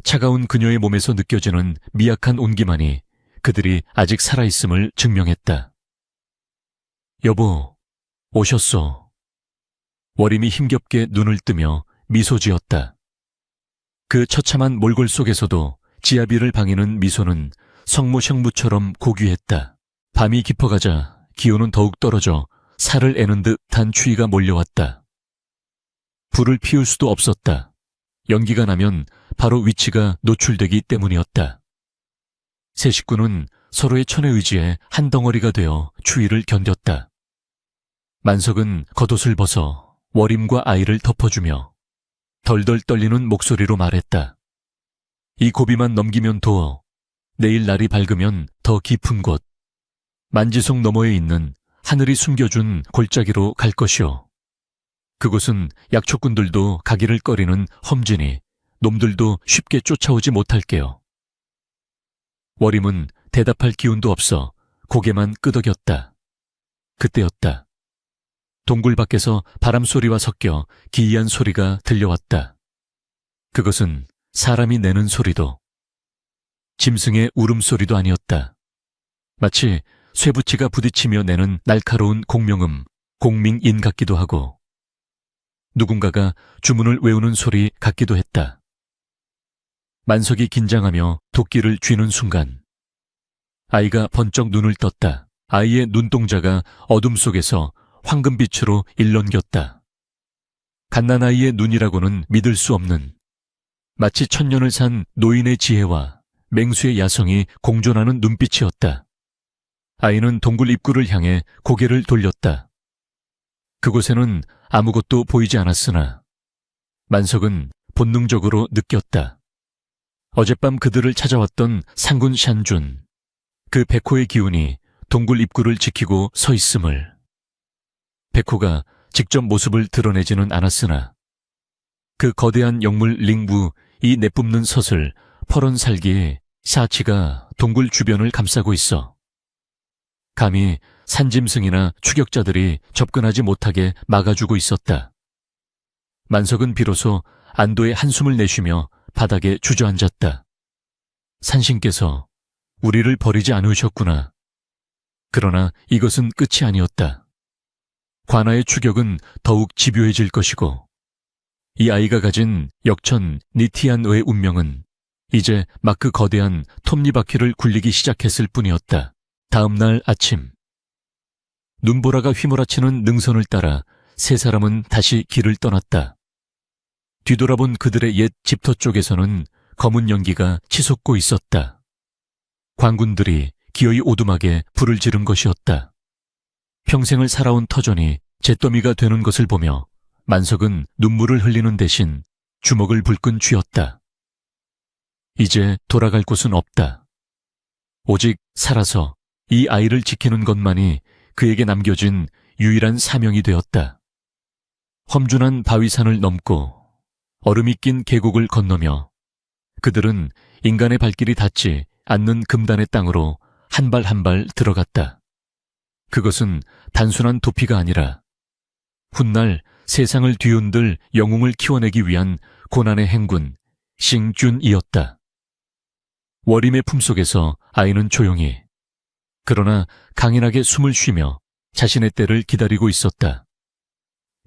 차가운 그녀의 몸에서 느껴지는 미약한 온기만이 그들이 아직 살아있음을 증명했다. 여보, 오셨소. 워림이 힘겹게 눈을 뜨며 미소 지었다. 그 처참한 몰골 속에서도 지아비를 방해는 미소는 성모형무처럼 고귀했다. 밤이 깊어가자 기온은 더욱 떨어져 살을 애는 듯한 추위가 몰려왔다. 불을 피울 수도 없었다. 연기가 나면 바로 위치가 노출되기 때문이었다. 세 식구는 서로의 천에 의지해 한 덩어리가 되어 추위를 견뎠다. 만석은 겉옷을 벗어 워림과 아이를 덮어주며 덜덜 떨리는 목소리로 말했다. 이 고비만 넘기면 도어, 내일 날이 밝으면 더 깊은 곳, 만지성 너머에 있는 하늘이 숨겨준 골짜기로 갈 것이오. 그곳은 약초꾼들도 가기를 꺼리는 험지니 놈들도 쉽게 쫓아오지 못할게요. 워림은 대답할 기운도 없어 고개만 끄덕였다. 그때였다. 동굴 밖에서 바람소리와 섞여 기이한 소리가 들려왔다. 그것은 사람이 내는 소리도 짐승의 울음소리도 아니었다. 마치 쇠붙이가 부딪히며 내는 날카로운 공명음, 공밍인 같기도 하고 누군가가 주문을 외우는 소리 같기도 했다. 만석이 긴장하며 도끼를 쥐는 순간 아이가 번쩍 눈을 떴다. 아이의 눈동자가 어둠 속에서 황금빛으로 일렁겼다. 갓난아이의 눈이라고는 믿을 수 없는 마치 천년을 산 노인의 지혜와 맹수의 야성이 공존하는 눈빛이었다. 아이는 동굴 입구를 향해 고개를 돌렸다. 그곳에는 아무것도 보이지 않았으나 만석은 본능적으로 느꼈다. 어젯밤 그들을 찾아왔던 상군 샨준, 그 백호의 기운이 동굴 입구를 지키고 서 있음을. 백호가 직접 모습을 드러내지는 않았으나 그 거대한 영물 링부 이 내뿜는 서슬 퍼런 살기에 사치가 동굴 주변을 감싸고 있어 감히 산짐승이나 추격자들이 접근하지 못하게 막아주고 있었다. 만석은 비로소 안도의 한숨을 내쉬며 바닥에 주저앉았다. 산신께서 우리를 버리지 않으셨구나. 그러나 이것은 끝이 아니었다. 관아의 추격은 더욱 집요해질 것이고 이 아이가 가진 역천 니티안의 운명은 이제 막 그 거대한 톱니바퀴를 굴리기 시작했을 뿐이었다. 다음 날 아침 눈보라가 휘몰아치는 능선을 따라 세 사람은 다시 길을 떠났다. 뒤돌아본 그들의 옛 집터 쪽에서는 검은 연기가 치솟고 있었다. 관군들이 기어이 오두막에 불을 지른 것이었다. 평생을 살아온 터전이 잿더미가 되는 것을 보며 만석은 눈물을 흘리는 대신 주먹을 불끈 쥐었다. 이제 돌아갈 곳은 없다. 오직 살아서 이 아이를 지키는 것만이 그에게 남겨진 유일한 사명이 되었다. 험준한 바위산을 넘고 얼음이 낀 계곡을 건너며 그들은 인간의 발길이 닿지 않는 금단의 땅으로 한 발 한 발 들어갔다. 그것은 단순한 도피가 아니라 훗날 세상을 뒤흔들 영웅을 키워내기 위한 고난의 행군 싱준이었다. 월임의 품속에서 아이는 조용히 그러나 강인하게 숨을 쉬며 자신의 때를 기다리고 있었다.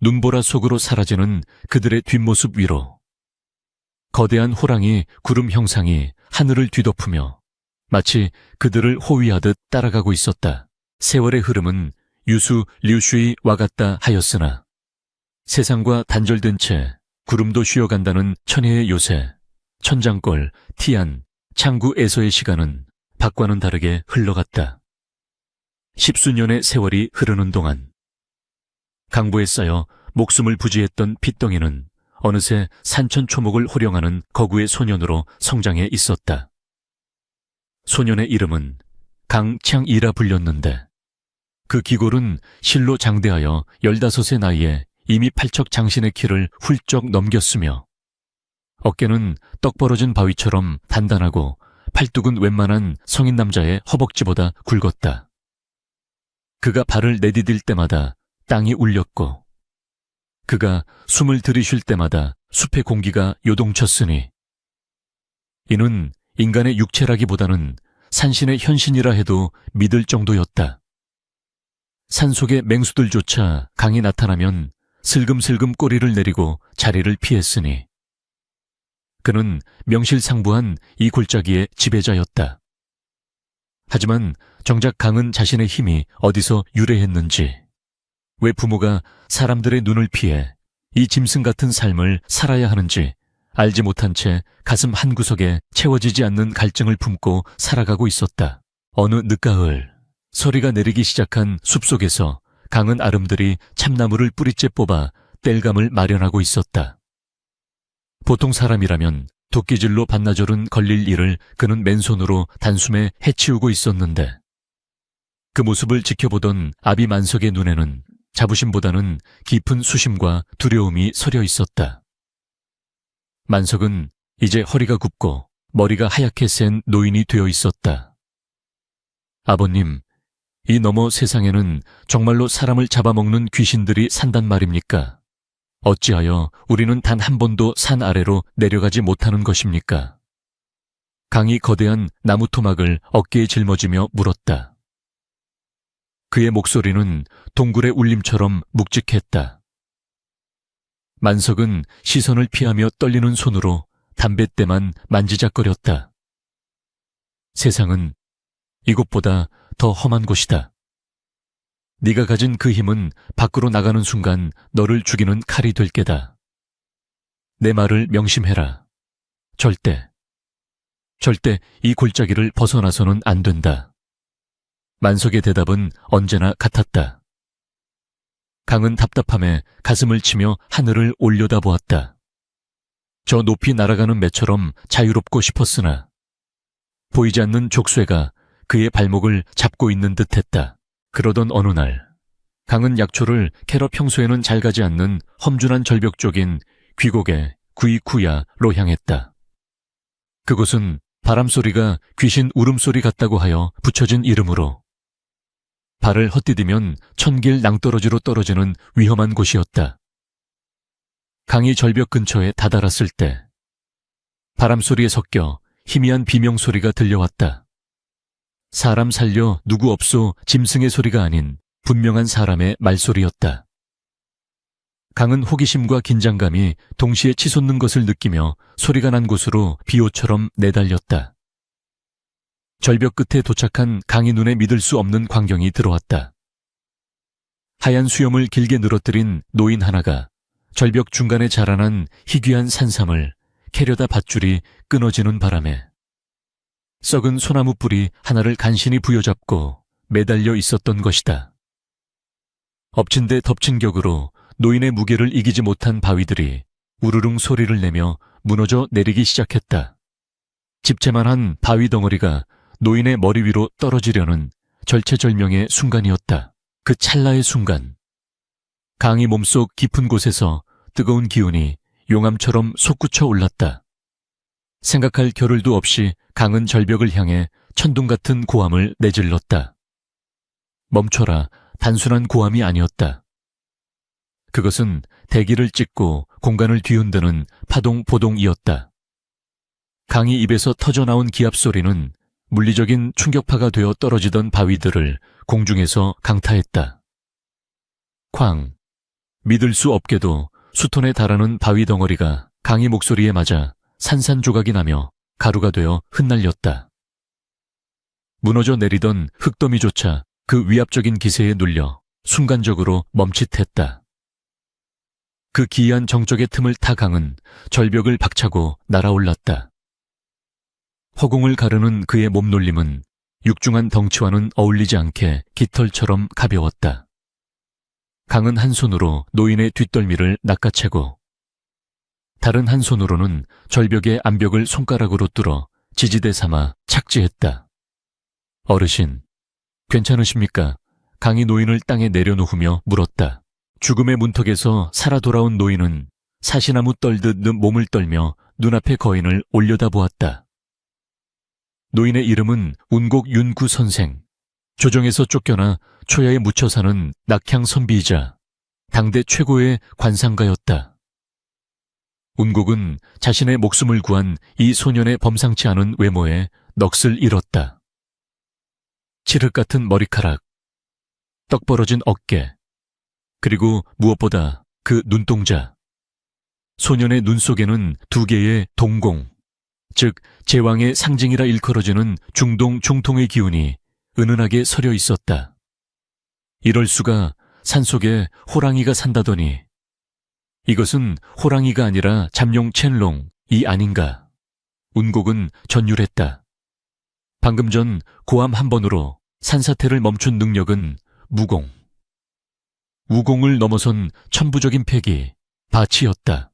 눈보라 속으로 사라지는 그들의 뒷모습 위로 거대한 호랑이 구름 형상이 하늘을 뒤덮으며 마치 그들을 호위하듯 따라가고 있었다. 세월의 흐름은 유수 류슈이와 같다 하였으나 세상과 단절된 채 구름도 쉬어간다는 천혜의 요새, 천장골, 티안, 창구에서의 시간은 밖과는 다르게 흘러갔다. 십수년의 세월이 흐르는 동안 강부에 쌓여 목숨을 부지했던 핏덩이는 어느새 산천초목을 호령하는 거구의 소년으로 성장해 있었다. 소년의 이름은 강창이라 불렸는데 그 기골은 실로 장대하여 15의 나이에 이미 팔척 장신의 키를 훌쩍 넘겼으며 어깨는 떡 벌어진 바위처럼 단단하고 팔뚝은 웬만한 성인 남자의 허벅지보다 굵었다. 그가 발을 내디딜 때마다 땅이 울렸고 그가 숨을 들이쉴 때마다 숲의 공기가 요동쳤으니 이는 인간의 육체라기보다는 산신의 현신이라 해도 믿을 정도였다. 산속의 맹수들조차 강이 나타나면 슬금슬금 꼬리를 내리고 자리를 피했으니 그는 명실상부한 이 골짜기의 지배자였다. 하지만 정작 강은 자신의 힘이 어디서 유래했는지 왜 부모가 사람들의 눈을 피해 이 짐승 같은 삶을 살아야 하는지 알지 못한 채 가슴 한구석에 채워지지 않는 갈증을 품고 살아가고 있었다. 어느 늦가을 서리가 내리기 시작한 숲속에서 강은 아름드리 참나무를 뿌리째 뽑아 땔감을 마련하고 있었다. 보통 사람이라면 도끼질로 반나절은 걸릴 일을 그는 맨손으로 단숨에 해치우고 있었는데 그 모습을 지켜보던 아비 만석의 눈에는 자부심보다는 깊은 수심과 두려움이 서려 있었다. 만석은 이제 허리가 굽고 머리가 하얗게 센 노인이 되어 있었다. 아버님, 이 너머 세상에는 정말로 사람을 잡아먹는 귀신들이 산단 말입니까? 어찌하여 우리는 단 한 번도 산 아래로 내려가지 못하는 것입니까? 강이 거대한 나무 토막을 어깨에 짊어지며 물었다. 그의 목소리는 동굴의 울림처럼 묵직했다. 만석은 시선을 피하며 떨리는 손으로 담뱃대만 만지작거렸다. 세상은 이곳보다 더 험한 곳이다. 네가 가진 그 힘은 밖으로 나가는 순간 너를 죽이는 칼이 될 게다. 내 말을 명심해라. 절대 이 골짜기를 벗어나서는 안 된다. 만석의 대답은 언제나 같았다. 강은 답답함에 가슴을 치며 하늘을 올려다보았다. 저 높이 날아가는 매처럼 자유롭고 싶었으나 보이지 않는 족쇄가 그의 발목을 잡고 있는 듯했다. 그러던 어느 날 강은 약초를 캐러 평소에는 잘 가지 않는 험준한 절벽 쪽인 귀곡의 구이쿠야로 향했다. 그곳은 바람소리가 귀신 울음소리 같다고 하여 붙여진 이름으로 발을 헛디디면 천길 낭떠러지로 떨어지는 위험한 곳이었다. 강이 절벽 근처에 다다랐을 때 바람소리에 섞여 희미한 비명소리가 들려왔다. 사람 살려 누구 없소 짐승의 소리가 아닌 분명한 사람의 말소리였다. 강은 호기심과 긴장감이 동시에 치솟는 것을 느끼며 소리가 난 곳으로 비호처럼 내달렸다. 절벽 끝에 도착한 강이 눈에 믿을 수 없는 광경이 들어왔다. 하얀 수염을 길게 늘어뜨린 노인 하나가 절벽 중간에 자라난 희귀한 산삼을 캐려다 밧줄이 끊어지는 바람에 썩은 소나무 뿌리 하나를 간신히 부여잡고 매달려 있었던 것이다. 엎친 데 덮친 격으로 노인의 무게를 이기지 못한 바위들이 우르릉 소리를 내며 무너져 내리기 시작했다. 집채만한 바위 덩어리가 노인의 머리 위로 떨어지려는 절체절명의 순간이었다. 그 찰나의 순간 강이 몸속 깊은 곳에서 뜨거운 기운이 용암처럼 솟구쳐 올랐다. 생각할 겨를도 없이 강은 절벽을 향해 천둥 같은 고함을 내질렀다. 멈춰라, 단순한 고함이 아니었다. 그것은 대기를 찍고 공간을 뒤흔드는 파동보동이었다. 강이 입에서 터져나온 기압 소리는 물리적인 충격파가 되어 떨어지던 바위들을 공중에서 강타했다. 쾅! 믿을 수 없게도 수톤에 달하는 바위 덩어리가 강의 목소리에 맞아 산산조각이 나며 가루가 되어 흩날렸다. 무너져 내리던 흙더미조차 그 위압적인 기세에 눌려 순간적으로 멈칫했다. 그 기이한 정적의 틈을 타 강은 절벽을 박차고 날아올랐다. 허공을 가르는 그의 몸놀림은 육중한 덩치와는 어울리지 않게 깃털처럼 가벼웠다. 강은 한 손으로 노인의 뒷덜미를 낚아채고 다른 한 손으로는 절벽의 암벽을 손가락으로 뚫어 지지대 삼아 착지했다. 어르신, 괜찮으십니까? 강이 노인을 땅에 내려놓으며 물었다. 죽음의 문턱에서 살아 돌아온 노인은 사시나무 떨듯 몸을 떨며 눈앞의 거인을 올려다보았다. 노인의 이름은 운곡 윤구 선생. 조정에서 쫓겨나 초야에 묻혀 사는 낙향 선비이자 당대 최고의 관상가였다. 운곡은 자신의 목숨을 구한 이 소년의 범상치 않은 외모에 넋을 잃었다. 칠흑 같은 머리카락, 떡 벌어진 어깨, 그리고 무엇보다 그 눈동자. 소년의 눈 속에는 두 개의 동공, 즉 제왕의 상징이라 일컬어지는 중동 중통의 기운이 은은하게 서려 있었다. 이럴 수가, 산속에 호랑이가 산다더니 이것은 호랑이가 아니라 잠룡 첸롱이 아닌가. 운곡은 전율했다. 방금 전 고함 한 번으로 산사태를 멈춘 능력은 무공. 우공을 넘어선 천부적인 패기, 바치였다.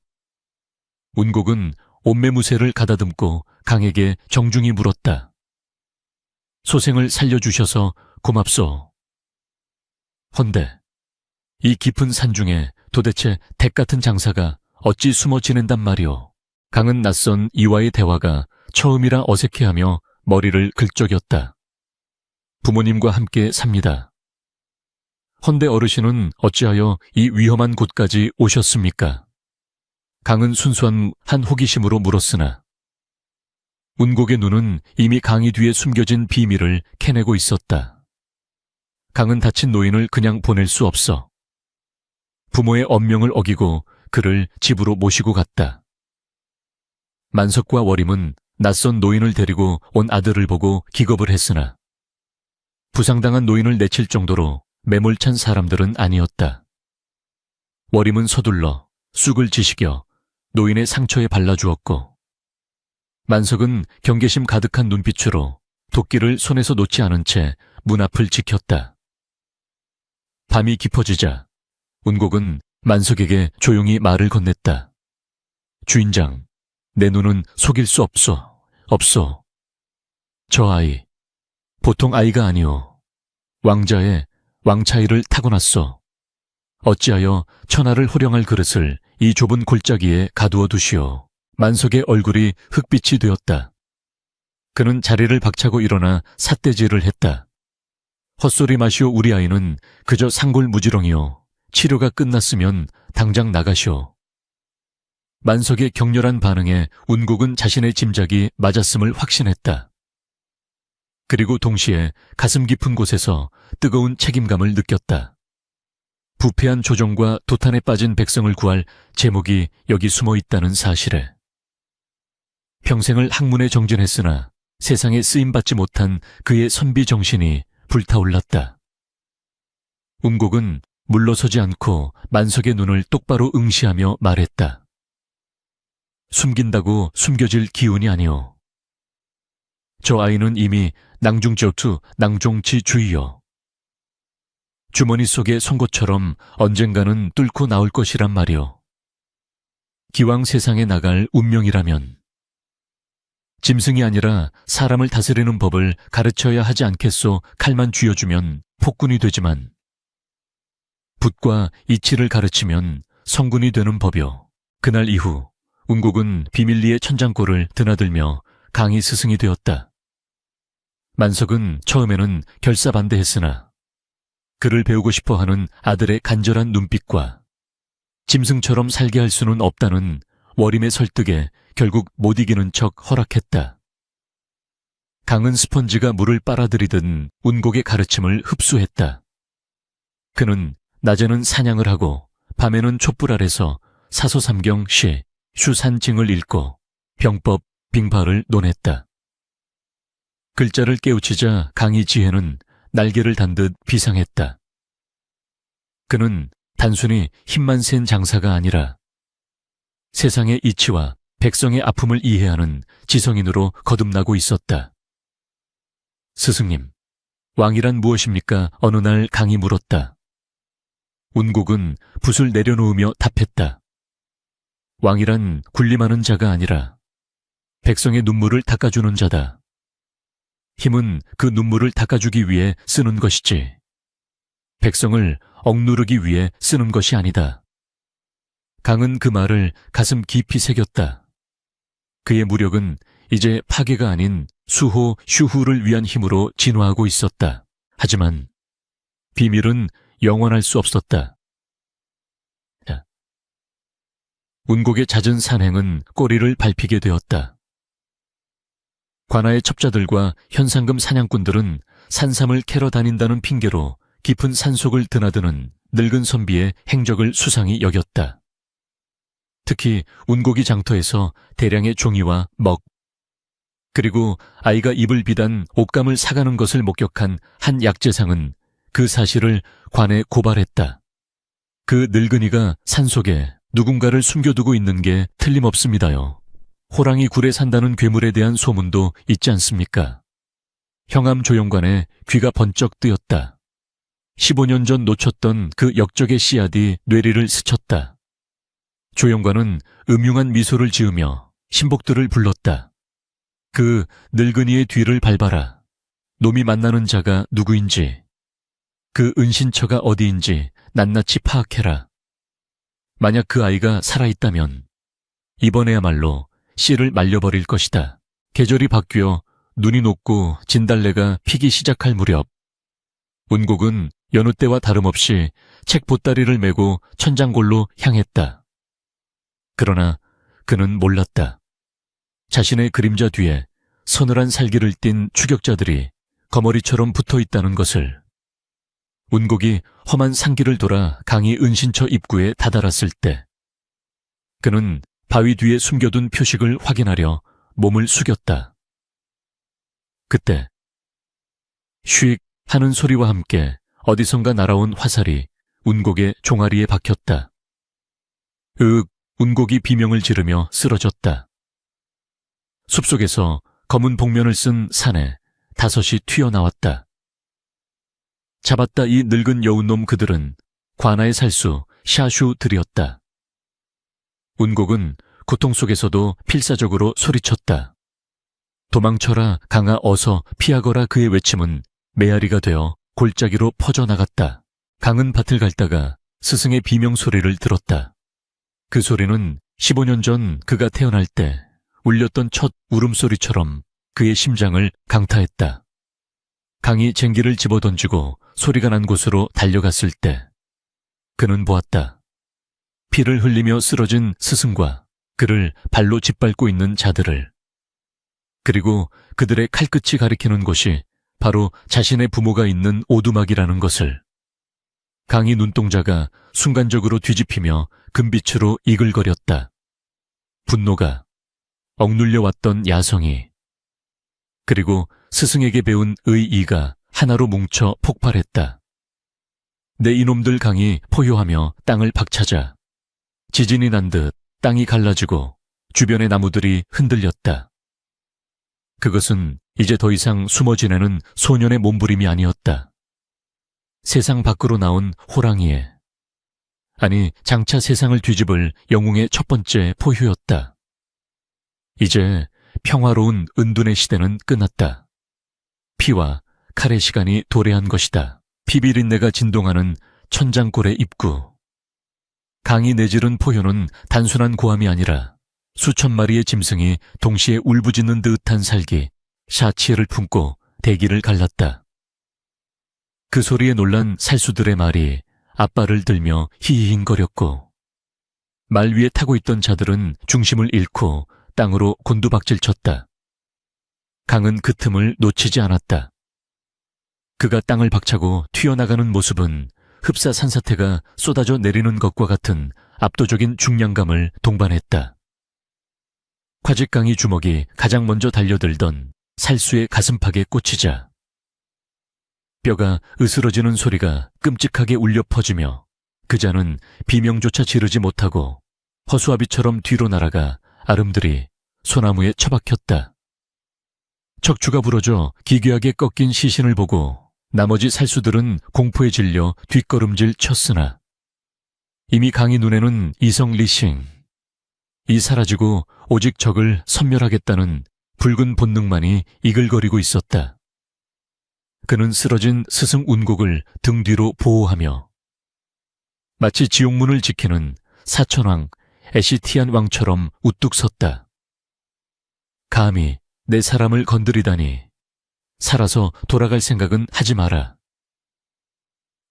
운곡은 옴매무새를 가다듬고 강에게 정중히 물었다. 소생을 살려주셔서 고맙소. 헌데 이 깊은 산중에 도대체 댁 같은 장사가 어찌 숨어 지낸단 말이오. 강은 낯선 이와의 대화가 처음이라 어색해하며 머리를 긁적였다. 부모님과 함께 삽니다. 헌데 어르신은 어찌하여 이 위험한 곳까지 오셨습니까? 강은 순수한 한 호기심으로 물었으나 운곡의 눈은 이미 강이 뒤에 숨겨진 비밀을 캐내고 있었다. 강은 다친 노인을 그냥 보낼 수 없어. 부모의 엄명을 어기고 그를 집으로 모시고 갔다. 만석과 월임은 낯선 노인을 데리고 온 아들을 보고 기겁을 했으나 부상당한 노인을 내칠 정도로 매몰찬 사람들은 아니었다. 월임은 서둘러 쑥을 지식여 노인의 상처에 발라주었고 만석은 경계심 가득한 눈빛으로 도끼를 손에서 놓지 않은 채 문 앞을 지켰다. 밤이 깊어지자 운곡은 만석에게 조용히 말을 건넸다. 주인장, 내 눈은 속일 수 없소. 저 아이, 보통 아이가 아니오. 왕자의 왕차이를 타고났소. 어찌하여 천하를 호령할 그릇을 이 좁은 골짜기에 가두어 두시오. 만석의 얼굴이 흑빛이 되었다. 그는 자리를 박차고 일어나 삿대질을 했다. 헛소리 마시오. 우리 아이는 그저 상골무지렁이요. 치료가 끝났으면 당장 나가시오. 만석의 격렬한 반응에 운곡은 자신의 짐작이 맞았음을 확신했다. 그리고 동시에 가슴 깊은 곳에서 뜨거운 책임감을 느꼈다. 부패한 조정과 도탄에 빠진 백성을 구할 제목이 여기 숨어 있다는 사실에. 평생을 학문에 정진했으나 세상에 쓰임받지 못한 그의 선비 정신이 불타올랐다. 운곡은 물러서지 않고 만석의 눈을 똑바로 응시하며 말했다. 숨긴다고 숨겨질 기운이 아니오. 저 아이는 이미 낭중저투 낭종치주의요. 주머니 속의 송곳처럼 언젠가는 뚫고 나올 것이란 말이오. 기왕 세상에 나갈 운명이라면 짐승이 아니라 사람을 다스리는 법을 가르쳐야 하지 않겠소. 칼만 쥐어주면 폭군이 되지만 붓과 이치를 가르치면 성군이 되는 법이오. 그날 이후 운곡은 비밀리에 천장골을 드나들며 강의 스승이 되었다. 만석은 처음에는 결사반대했으나 그를 배우고 싶어하는 아들의 간절한 눈빛과 짐승처럼 살게 할 수는 없다는 워림의 설득에 결국 못 이기는 척 허락했다. 강은 스펀지가 물을 빨아들이던 운곡의 가르침을 흡수했다. 그는 낮에는 사냥을 하고 밤에는 촛불 아래서 사소삼경 시, 슈산징을 읽고 병법, 빙파를 논했다. 글자를 깨우치자 강의 지혜는 날개를 단 듯 비상했다. 그는 단순히 힘만 센 장사가 아니라 세상의 이치와 백성의 아픔을 이해하는 지성인으로 거듭나고 있었다. 스승님, 왕이란 무엇입니까? 어느 날 강이 물었다. 운곡은 붓을 내려놓으며 답했다. 왕이란 군림하는 자가 아니라 백성의 눈물을 닦아주는 자다. 힘은 그 눈물을 닦아주기 위해 쓰는 것이지 백성을 억누르기 위해 쓰는 것이 아니다. 강은 그 말을 가슴 깊이 새겼다. 그의 무력은 이제 파괴가 아닌 수호, 휴후를 위한 힘으로 진화하고 있었다. 하지만 비밀은 영원할 수 없었다. 운곡의 잦은 산행은 꼬리를 밟히게 되었다. 관아의 첩자들과 현상금 사냥꾼들은 산삼을 캐러 다닌다는 핑계로 깊은 산속을 드나드는 늙은 선비의 행적을 수상히 여겼다. 특히 운곡이 장터에서 대량의 종이와 먹, 그리고 아이가 입을 비단 옷감을 사가는 것을 목격한 한 약재상은 그 사실을 관에 고발했다. 그 늙은이가 산속에 누군가를 숨겨두고 있는 게 틀림없습니다요. 호랑이 굴에 산다는 괴물에 대한 소문도 있지 않습니까? 형암 조영관의 귀가 번쩍 뜨였다. 15년 전 놓쳤던 그 역적의 씨앗이 뇌리를 스쳤다. 조영관은 음흉한 미소를 지으며 신복들을 불렀다. 그 늙은이의 뒤를 밟아라. 놈이 만나는 자가 누구인지, 그 은신처가 어디인지 낱낱이 파악해라. 만약 그 아이가 살아있다면 이번에야말로 씨를 말려버릴 것이다. 계절이 바뀌어 눈이 녹고 진달래가 피기 시작할 무렵 운곡은 여느 때와 다름없이 책 보따리를 메고 천장골로 향했다. 그러나 그는 몰랐다. 자신의 그림자 뒤에 서늘한 살기를 띤 추격자들이 거머리처럼 붙어있다는 것을. 운곡이 험한 산길을 돌아 강이 은신처 입구에 다다랐을 때 그는 바위 뒤에 숨겨둔 표식을 확인하려 몸을 숙였다. 그때 휙 하는 소리와 함께 어디선가 날아온 화살이 운곡의 종아리에 박혔다. 운곡이 비명을 지르며 쓰러졌다. 숲속에서 검은 복면을 쓴 사내 5이 튀어나왔다. 잡았다 이 늙은 여운놈 그들은 관아의 살수 샤슈들이었다. 운곡은 고통 속에서도 필사적으로 소리쳤다. 도망쳐라 강아 어서 피하거라 그의 외침은 메아리가 되어 골짜기로 퍼져나갔다. 강은 밭을 갈다가 스승의 비명소리를 들었다. 그 소리는 15년 전 그가 태어날 때 울렸던 첫 울음소리처럼 그의 심장을 강타했다. 강이 쟁기를 집어던지고 소리가 난 곳으로 달려갔을 때 그는 보았다. 피를 흘리며 쓰러진 스승과 그를 발로 짓밟고 있는 자들을. 그리고 그들의 칼끝이 가리키는 곳이 바로 자신의 부모가 있는 오두막이라는 것을. 강이 눈동자가 순간적으로 뒤집히며 금빛으로 이글거렸다. 분노가, 억눌려왔던 야성이, 그리고 스승에게 배운 의의가 하나로 뭉쳐 폭발했다. 내 이놈들 강이 포효하며 땅을 박차자 지진이 난 듯 땅이 갈라지고 주변의 나무들이 흔들렸다. 그것은 이제 더 이상 숨어 지내는 소년의 몸부림이 아니었다. 세상 밖으로 나온 호랑이의, 아니 장차 세상을 뒤집을 영웅의 첫 번째 포효였다. 이제 평화로운 은둔의 시대는 끝났다. 피와 칼의 시간이 도래한 것이다. 피비린내가 진동하는 천장골의 입구. 강이 내지른 포효는 단순한 고함이 아니라 수천 마리의 짐승이 동시에 울부짖는 듯한 살기, 샤치에를 품고 대기를 갈랐다. 그 소리에 놀란 살수들의 말이 앞발을 들며 히히힝거렸고 말 위에 타고 있던 자들은 중심을 잃고 땅으로 곤두박질 쳤다. 강은 그 틈을 놓치지 않았다. 그가 땅을 박차고 튀어나가는 모습은 흡사 산사태가 쏟아져 내리는 것과 같은 압도적인 중량감을 동반했다. 과직강이 주먹이 가장 먼저 달려들던 살수의 가슴팍에 꽂히자 뼈가 으스러지는 소리가 끔찍하게 울려 퍼지며 그자는 비명조차 지르지 못하고 허수아비처럼 뒤로 날아가 아름드리 소나무에 처박혔다. 척추가 부러져 기괴하게 꺾인 시신을 보고 나머지 살수들은 공포에 질려 뒷걸음질 쳤으나 이미 강희 눈에는 이성 리싱, 이 사라지고 오직 적을 섬멸하겠다는 붉은 본능만이 이글거리고 있었다. 그는 쓰러진 스승 운곡을 등 뒤로 보호하며 마치 지옥문을 지키는 사천왕 에시티안 왕처럼 우뚝 섰다. 감히 내 사람을 건드리다니 살아서 돌아갈 생각은 하지 마라.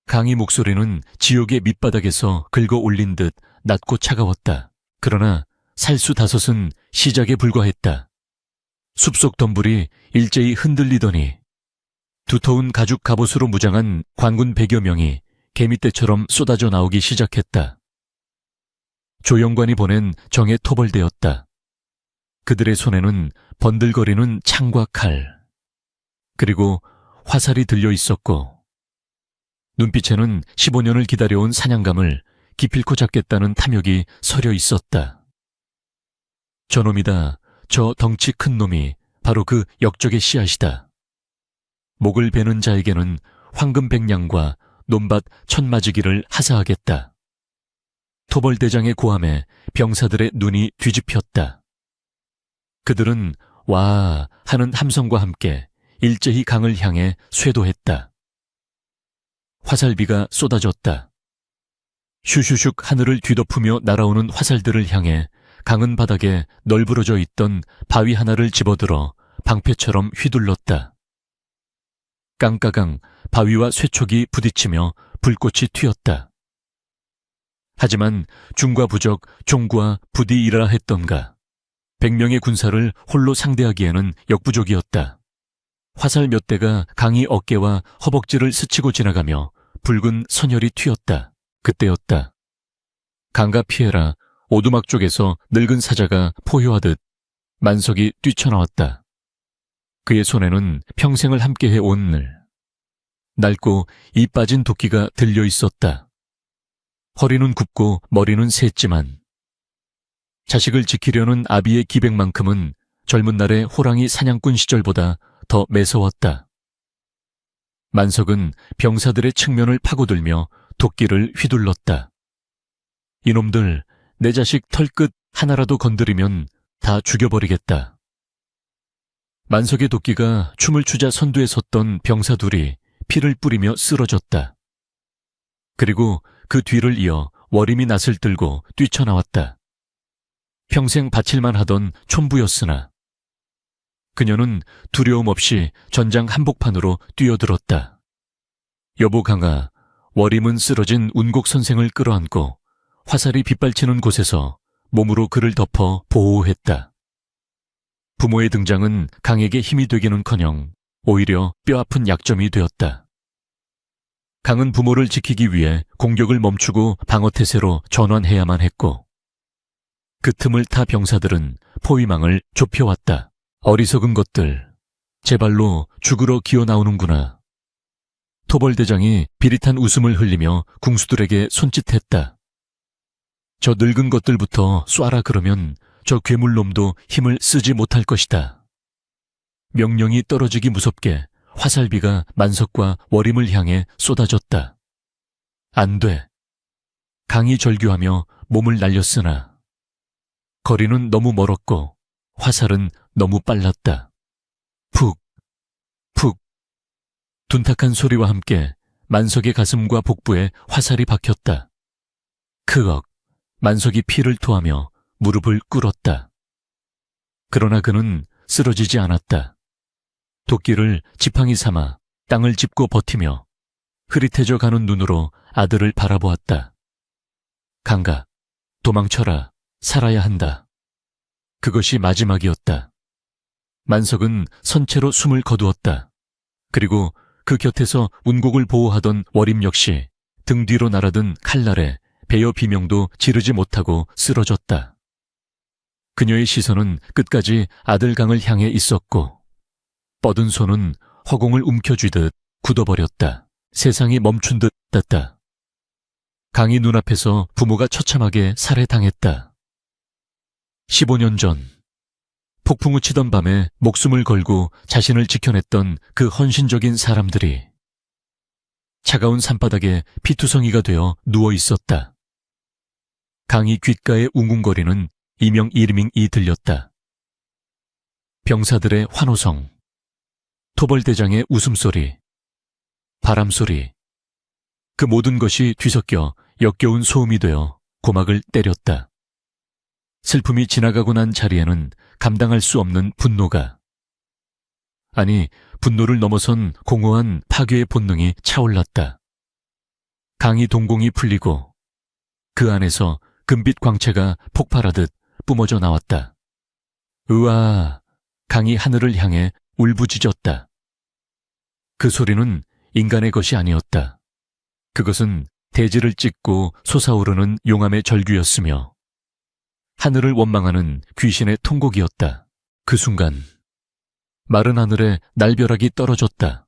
강희 목소리는 지옥의 밑바닥에서 긁어 올린 듯 낮고 차가웠다. 그러나 살수 다섯은 시작에 불과했다. 숲속 덤불이 일제히 흔들리더니 두터운 가죽 갑옷으로 무장한 관군 100여 명이 개미떼처럼 쏟아져 나오기 시작했다. 조영관이 보낸 정의 토벌대였다. 그들의 손에는 번들거리는 창과 칼, 그리고 화살이 들려 있었고 눈빛에는 15년을 기다려온 사냥감을 기필코 잡겠다는 탐욕이 서려 있었다. 저놈이다. 저 덩치 큰 놈이 바로 그 역적의 씨앗이다. 목을 베는 자에게는 황금 백냥과 논밭 천마지기를 하사하겠다. 토벌대장의 고함에 병사들의 눈이 뒤집혔다. 그들은 와 하는 함성과 함께 일제히 강을 향해 쇄도했다. 화살비가 쏟아졌다. 슈슈슉 하늘을 뒤덮으며 날아오는 화살들을 향해 강은 바닥에 널브러져 있던 바위 하나를 집어들어 방패처럼 휘둘렀다. 깡까강 바위와 쇠촉이 부딪히며 불꽃이 튀었다. 하지만 중과 부적, 종과 부디이라 했던가 100명의 군사를 홀로 상대하기에는 역부족이었다. 화살 몇 대가 강희 어깨와 허벅지를 스치고 지나가며 붉은 선혈이 튀었다. 그때였다. 강가 피해라 오두막 쪽에서 늙은 사자가 포효하듯 만석이 뛰쳐나왔다. 그의 손에는 평생을 함께해 온 낡고 이 빠진 도끼가 들려 있었다. 허리는 굽고 머리는 셌지만 자식을 지키려는 아비의 기백만큼은 젊은 날의 호랑이 사냥꾼 시절보다 더 매서웠다. 만석은 병사들의 측면을 파고들며 도끼를 휘둘렀다. 이놈들 내 자식 털끝 하나라도 건드리면 다 죽여버리겠다. 만석의 도끼가 춤을 추자 선두에 섰던 병사 둘이 피를 뿌리며 쓰러졌다. 그리고 그 뒤를 이어 월임이 낫을 들고 뛰쳐나왔다. 평생 바칠만 하던 촌부였으나 그녀는 두려움 없이 전장 한복판으로 뛰어들었다. 여보 강아, 월임은 쓰러진 운곡 선생을 끌어안고 화살이 빗발치는 곳에서 몸으로 그를 덮어 보호했다. 부모의 등장은 강에게 힘이 되기는커녕 오히려 뼈아픈 약점이 되었다. 강은 부모를 지키기 위해 공격을 멈추고 방어태세로 전환해야만 했고 그 틈을 타 병사들은 포위망을 좁혀왔다. 어리석은 것들, 제 발로 죽으러 기어나오는구나. 토벌대장이 비릿한 웃음을 흘리며 궁수들에게 손짓했다. 저 늙은 것들부터 쏴라 그러면 저 괴물놈도 힘을 쓰지 못할 것이다. 명령이 떨어지기 무섭게 화살비가 만석과 월임을 향해 쏟아졌다. 안 돼. 강이 절규하며 몸을 날렸으나 거리는 너무 멀었고 화살은 너무 빨랐다. 푹, 푹. 둔탁한 소리와 함께 만석의 가슴과 복부에 화살이 박혔다. 크억, 만석이 피를 토하며 무릎을 꿇었다. 그러나 그는 쓰러지지 않았다. 도끼를 지팡이 삼아 땅을 짚고 버티며 흐릿해져 가는 눈으로 아들을 바라보았다. 강가, 도망쳐라. 살아야 한다. 그것이 마지막이었다. 만석은 선체로 숨을 거두었다. 그리고 그 곁에서 운곡을 보호하던 월임 역시 등 뒤로 날아든 칼날에 베어 비명도 지르지 못하고 쓰러졌다. 그녀의 시선은 끝까지 아들 강을 향해 있었고 뻗은 손은 허공을 움켜쥐듯 굳어버렸다. 세상이 멈춘 듯 했다. 강이 눈앞에서 부모가 처참하게 살해당했다. 15년 전 폭풍우 치던 밤에 목숨을 걸고 자신을 지켜냈던 그 헌신적인 사람들이 차가운 산바닥에 피투성이가 되어 누워 있었다. 강이 귓가에 웅웅거리는 이명 이름이 들렸다. 병사들의 환호성, 토벌대장의 웃음소리, 바람소리, 그 모든 것이 뒤섞여 역겨운 소음이 되어 고막을 때렸다. 슬픔이 지나가고 난 자리에는 감당할 수 없는 분노가, 아니 분노를 넘어선 공허한 파괴의 본능이 차올랐다. 강이 동공이 풀리고 그 안에서 금빛 광채가 폭발하듯 뿜어져 나왔다. 으아! 강이 하늘을 향해 울부짖었다. 그 소리는 인간의 것이 아니었다. 그것은 대지를 찢고 솟아오르는 용암의 절규였으며 하늘을 원망하는 귀신의 통곡이었다. 그 순간 마른 하늘에 날벼락이 떨어졌다.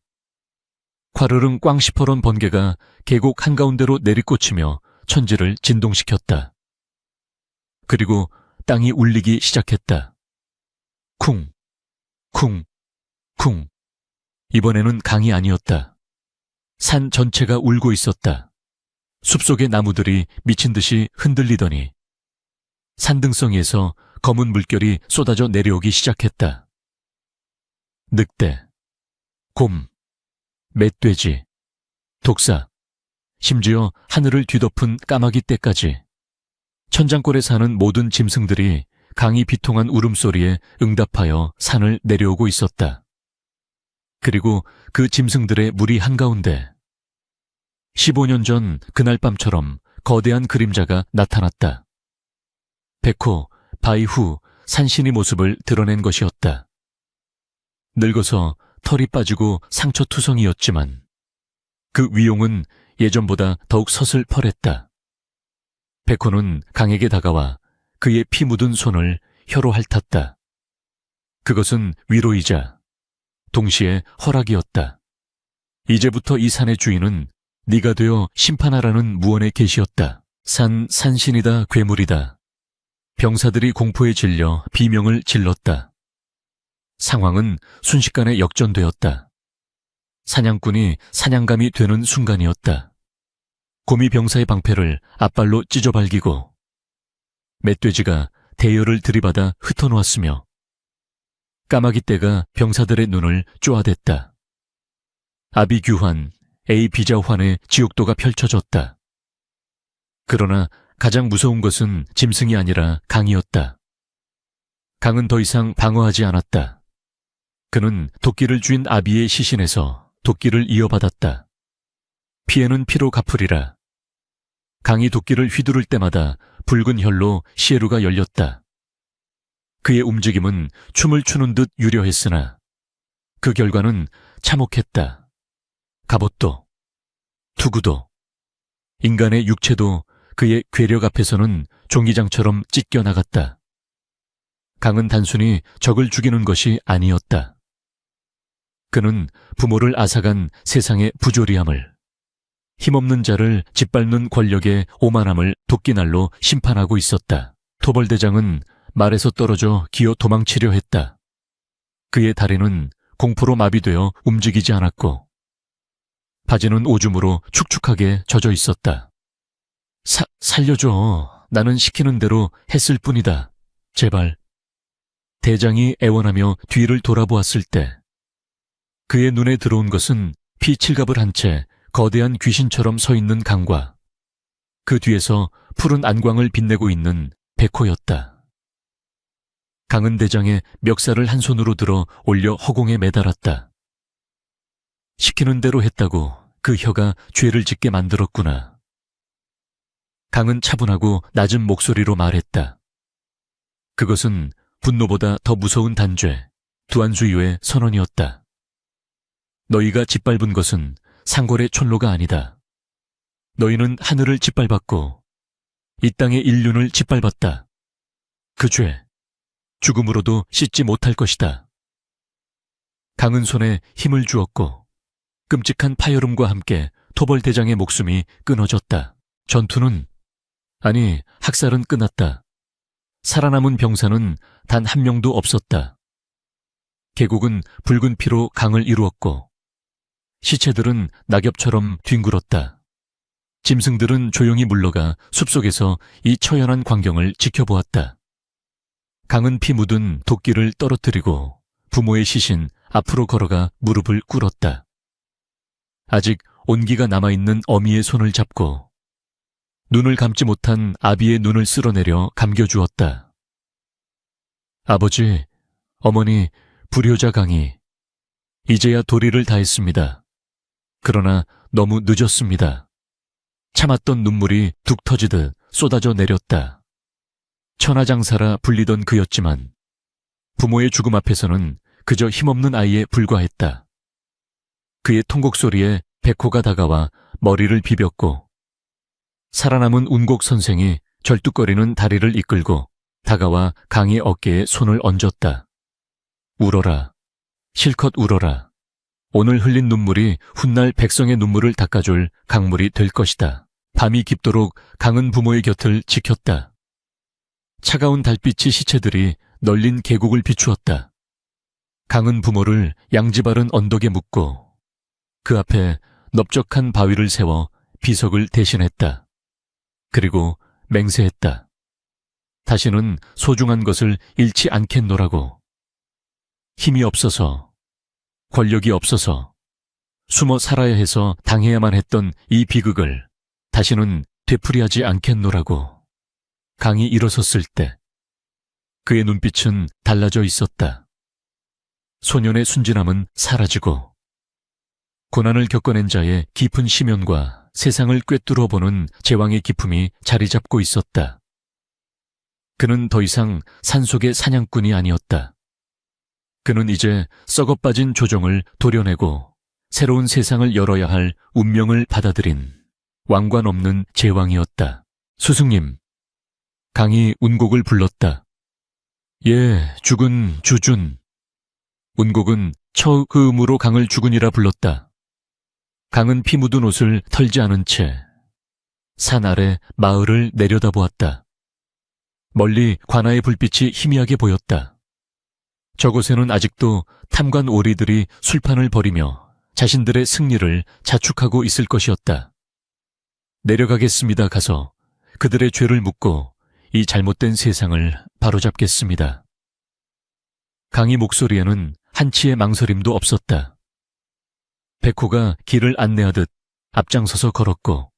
과르릉 꽝시퍼런 번개가 계곡 한가운데로 내리꽂히며 천지를 진동시켰다. 그리고 땅이 울리기 시작했다. 쿵, 쿵, 쿵. 이번에는 강이 아니었다. 산 전체가 울고 있었다. 숲속의 나무들이 미친 듯이 흔들리더니 산등성이에서 검은 물결이 쏟아져 내려오기 시작했다. 늑대, 곰, 멧돼지, 독사, 심지어 하늘을 뒤덮은 까마귀 떼까지 천장골에 사는 모든 짐승들이 강이 비통한 울음소리에 응답하여 산을 내려오고 있었다. 그리고 그 짐승들의 무리 한가운데 15년 전 그날 밤처럼 거대한 그림자가 나타났다. 백호, 바이후, 산신의 모습을 드러낸 것이었다. 늙어서 털이 빠지고 상처투성이었지만 그 위용은 예전보다 더욱 서슬퍼랬다. 백호는 강에게 다가와 그의 피 묻은 손을 혀로 핥았다. 그것은 위로이자 동시에 허락이었다. 이제부터 이 산의 주인은 네가 되어 심판하라는 무언의 계시였다. 산신이다 괴물이다. 병사들이 공포에 질려 비명을 질렀다. 상황은 순식간에 역전되었다. 사냥꾼이 사냥감이 되는 순간이었다. 곰이 병사의 방패를 앞발로 찢어발기고 멧돼지가 대열을 들이받아 흩어놓았으며 까마귀 떼가 병사들의 눈을 쪼아댔다. 아비규환, 에이비자환의 지옥도가 펼쳐졌다. 그러나 가장 무서운 것은 짐승이 아니라 강이었다. 강은 더 이상 방어하지 않았다. 그는 도끼를 쥔 아비의 시신에서 도끼를 이어받았다. 피해는 피로 갚으리라. 강이 도끼를 휘두를 때마다 붉은 혈로 시에루가 열렸다. 그의 움직임은 춤을 추는 듯 유려했으나 그 결과는 참혹했다. 갑옷도, 투구도, 인간의 육체도 그의 괴력 앞에서는 종이장처럼 찢겨나갔다. 강은 단순히 적을 죽이는 것이 아니었다. 그는 부모를 앗아간 세상의 부조리함을, 힘없는 자를 짓밟는 권력의 오만함을 도끼날로 심판하고 있었다. 토벌대장은 말에서 떨어져 기어 도망치려 했다. 그의 다리는 공포로 마비되어 움직이지 않았고 바지는 오줌으로 축축하게 젖어 있었다. 살려줘. 나는 시키는 대로 했을 뿐이다. 제발. 대장이 애원하며 뒤를 돌아보았을 때 그의 눈에 들어온 것은 피칠갑을 한 채 거대한 귀신처럼 서 있는 강과 그 뒤에서 푸른 안광을 빛내고 있는 백호였다. 강은 대장의 멱살을 한 손으로 들어 올려 허공에 매달았다. 시키는 대로 했다고 그 혀가 죄를 짓게 만들었구나. 강은 차분하고 낮은 목소리로 말했다. 그것은 분노보다 더 무서운 단죄, 두한수유의 선언이었다. 너희가 짓밟은 것은 상골의 촌로가 아니다. 너희는 하늘을 짓밟았고 이 땅의 인륜을 짓밟았다. 그 죄, 죽음으로도 씻지 못할 것이다. 강은 손에 힘을 주었고 끔찍한 파열음과 함께 토벌대장의 목숨이 끊어졌다. 전투는, 아니 학살은 끝났다. 살아남은 병사는 단 한 명도 없었다. 계곡은 붉은 피로 강을 이루었고 시체들은 낙엽처럼 뒹굴었다. 짐승들은 조용히 물러가 숲속에서 이 처연한 광경을 지켜보았다. 강은 피 묻은 도끼를 떨어뜨리고 부모의 시신 앞으로 걸어가 무릎을 꿇었다. 아직 온기가 남아있는 어미의 손을 잡고 눈을 감지 못한 아비의 눈을 쓸어내려 감겨주었다. 아버지, 어머니, 불효자 강이 이제야 도리를 다했습니다. 그러나 너무 늦었습니다. 참았던 눈물이 뚝 터지듯 쏟아져 내렸다. 천하장사라 불리던 그였지만 부모의 죽음 앞에서는 그저 힘없는 아이에 불과했다. 그의 통곡 소리에 백호가 다가와 머리를 비볐고 살아남은 운곡 선생이 절뚝거리는 다리를 이끌고 다가와 강의 어깨에 손을 얹었다. 울어라. 실컷 울어라. 오늘 흘린 눈물이 훗날 백성의 눈물을 닦아줄 강물이 될 것이다. 밤이 깊도록 강은 부모의 곁을 지켰다. 차가운 달빛이 시체들이 널린 계곡을 비추었다. 강은 부모를 양지바른 언덕에 묻고 그 앞에 넓적한 바위를 세워 비석을 대신했다. 그리고 맹세했다. 다시는 소중한 것을 잃지 않겠노라고. 힘이 없어서, 권력이 없어서, 숨어 살아야 해서 당해야만 했던 이 비극을 다시는 되풀이하지 않겠노라고. 강이 일어섰을 때 그의 눈빛은 달라져 있었다. 소년의 순진함은 사라지고 고난을 겪어낸 자의 깊은 심연과 세상을 꿰뚫어 보는 제왕의 기품이 자리 잡고 있었다. 그는 더 이상 산속의 사냥꾼이 아니었다. 그는 이제 썩어빠진 조정을 도려내고 새로운 세상을 열어야 할 운명을 받아들인 왕관 없는 제왕이었다. 스승님, 강이 운곡을 불렀다. 예, 죽은 주준. 운곡은 처음으로 강을 주군이라 불렀다. 강은 피 묻은 옷을 털지 않은 채 산 아래 마을을 내려다보았다. 멀리 관아의 불빛이 희미하게 보였다. 저곳에는 아직도 탐관 오리들이 술판을 벌이며 자신들의 승리를 자축하고 있을 것이었다. 내려가겠습니다. 가서 그들의 죄를 묻고 이 잘못된 세상을 바로잡겠습니다. 강의 목소리에는 한치의 망설임도 없었다. 백호가 길을 안내하듯 앞장서서 걸었고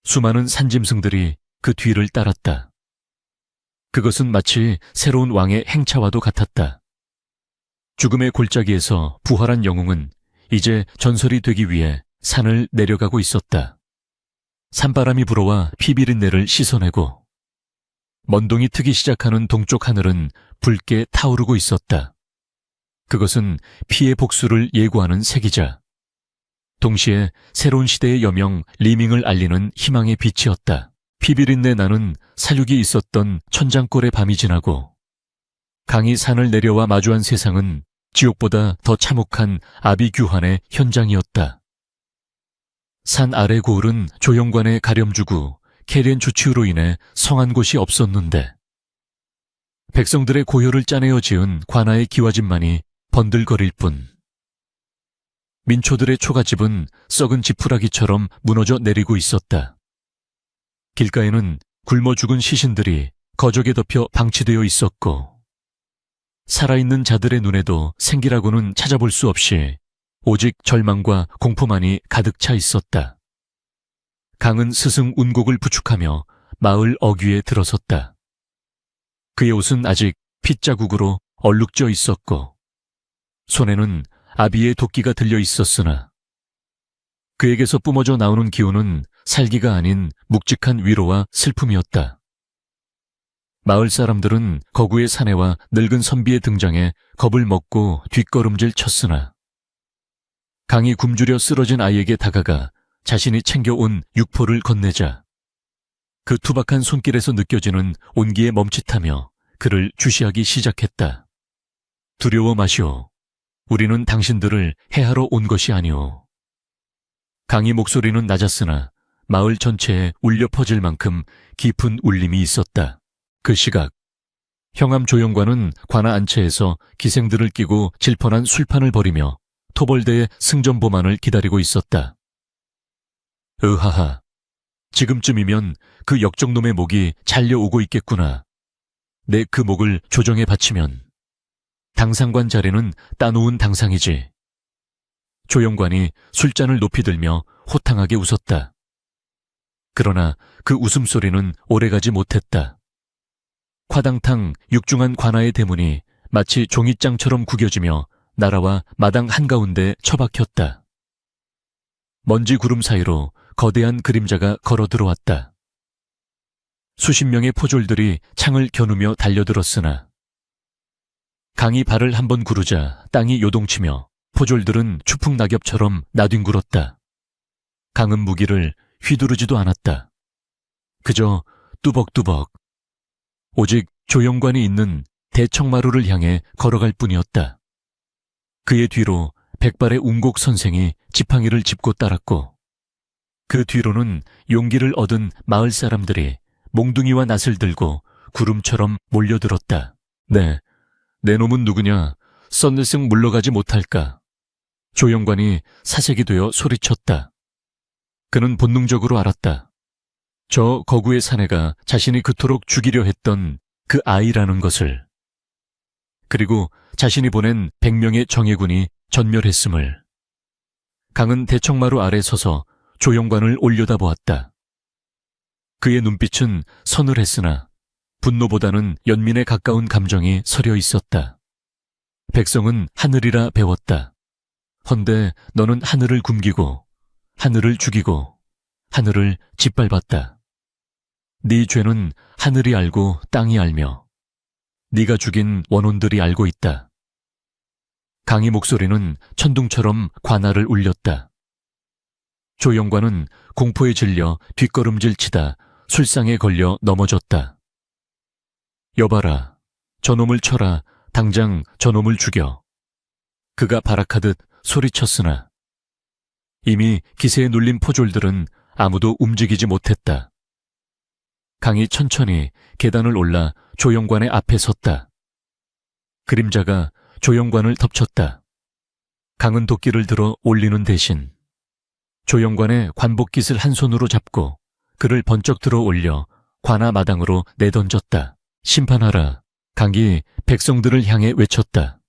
수많은 산짐승들이 그 뒤를 따랐다. 그것은 마치 새로운 왕의 행차와도 같았다. 죽음의 골짜기에서 부활한 영웅은 이제 전설이 되기 위해 산을 내려가고 있었다. 산바람이 불어와 피비린내를 씻어내고 먼동이 트기 시작하는 동쪽 하늘은 붉게 타오르고 있었다. 그것은 피의 복수를 예고하는 색이자 동시에 새로운 시대의 여명 리밍을 알리는 희망의 빛이었다. 피비린내 나는 사륙이 있었던 천장골의 밤이 지나고 강이 산을 내려와 마주한 세상은 지옥보다 더 참혹한 아비규환의 현장이었다. 산 아래 고을은 조영관에 가렴주고 캐리엔 주치우로 인해 성한 곳이 없었는데 백성들의 고혈을 짜내어 지은 관아의 기와집만이 번들거릴 뿐 민초들의 초가집은 썩은 지푸라기처럼 무너져 내리고 있었다. 길가에는 굶어 죽은 시신들이 거적에 덮여 방치되어 있었고 살아있는 자들의 눈에도 생기라고는 찾아볼 수 없이 오직 절망과 공포만이 가득 차 있었다. 강은 스승 운곡을 부축하며 마을 어귀에 들어섰다. 그의 옷은 아직 핏자국으로 얼룩져 있었고 손에는 아비의 도끼가 들려 있었으나 그에게서 뿜어져 나오는 기운은 살기가 아닌 묵직한 위로와 슬픔이었다. 마을 사람들은 거구의 사내와 늙은 선비의 등장에 겁을 먹고 뒷걸음질 쳤으나 강이 굶주려 쓰러진 아이에게 다가가 자신이 챙겨온 육포를 건네자 그 투박한 손길에서 느껴지는 온기의 멈칫하며 그를 주시하기 시작했다. 두려워 마시오. 우리는 당신들을 해하러 온 것이 아니오. 강의 목소리는 낮았으나 마을 전체에 울려 퍼질 만큼 깊은 울림이 있었다. 그 시각 형암 조영관은 관아 안채에서 기생들을 끼고 질펀한 술판을 벌이며 토벌대의 승전보만을 기다리고 있었다. 으하하, 지금쯤이면 그 역적놈의 목이 잘려오고 있겠구나. 내 그 목을 조정에 바치면 당상관 자리는 따놓은 당상이지. 조영관이 술잔을 높이 들며 호탕하게 웃었다. 그러나 그 웃음소리는 오래가지 못했다. 화당탕 육중한 관아의 대문이 마치 종잇장처럼 구겨지며 나라와 마당 한가운데 처박혔다. 먼지 구름 사이로 거대한 그림자가 걸어 들어왔다. 수십 명의 포졸들이 창을 겨누며 달려들었으나 강이 발을 한번 구르자 땅이 요동치며 포졸들은 추풍낙엽처럼 나뒹굴었다. 강은 무기를 휘두르지도 않았다. 그저 뚜벅뚜벅 오직 조영관이 있는 대청마루를 향해 걸어갈 뿐이었다. 그의 뒤로 백발의 운곡 선생이 지팡이를 짚고 따랐고 그 뒤로는 용기를 얻은 마을 사람들이 몽둥이와 낫을 들고 구름처럼 몰려들었다. 네, 내 놈은 누구냐? 썬들승 물러가지 못할까? 조영관이 사색이 되어 소리쳤다. 그는 본능적으로 알았다. 저 거구의 사내가 자신이 그토록 죽이려 했던 그 아이라는 것을. 그리고 자신이 보낸 100명의 정예군이 전멸했음을. 강은 대청마루 아래 서서 조영관을 올려다보았다. 그의 눈빛은 서늘했으나 분노보다는 연민에 가까운 감정이 서려 있었다. 백성은 하늘이라 배웠다. 헌데 너는 하늘을 굶기고 하늘을 죽이고 하늘을 짓밟았다. 네 죄는 하늘이 알고 땅이 알며 네가 죽인 원혼들이 알고 있다. 강의 목소리는 천둥처럼 관아를 울렸다. 조영관은 공포에 질려 뒷걸음질 치다 술상에 걸려 넘어졌다. 여봐라, 저놈을 쳐라, 당장 저놈을 죽여. 그가 발악하듯 소리쳤으나 이미 기세에 눌린 포졸들은 아무도 움직이지 못했다. 강이 천천히 계단을 올라 조영관의 앞에 섰다. 그림자가 조영관을 덮쳤다. 강은 도끼를 들어 올리는 대신 조영관의 관복깃을 한 손으로 잡고 그를 번쩍 들어 올려 관아 마당으로 내던졌다. 심판하라. 강이 백성들을 향해 외쳤다.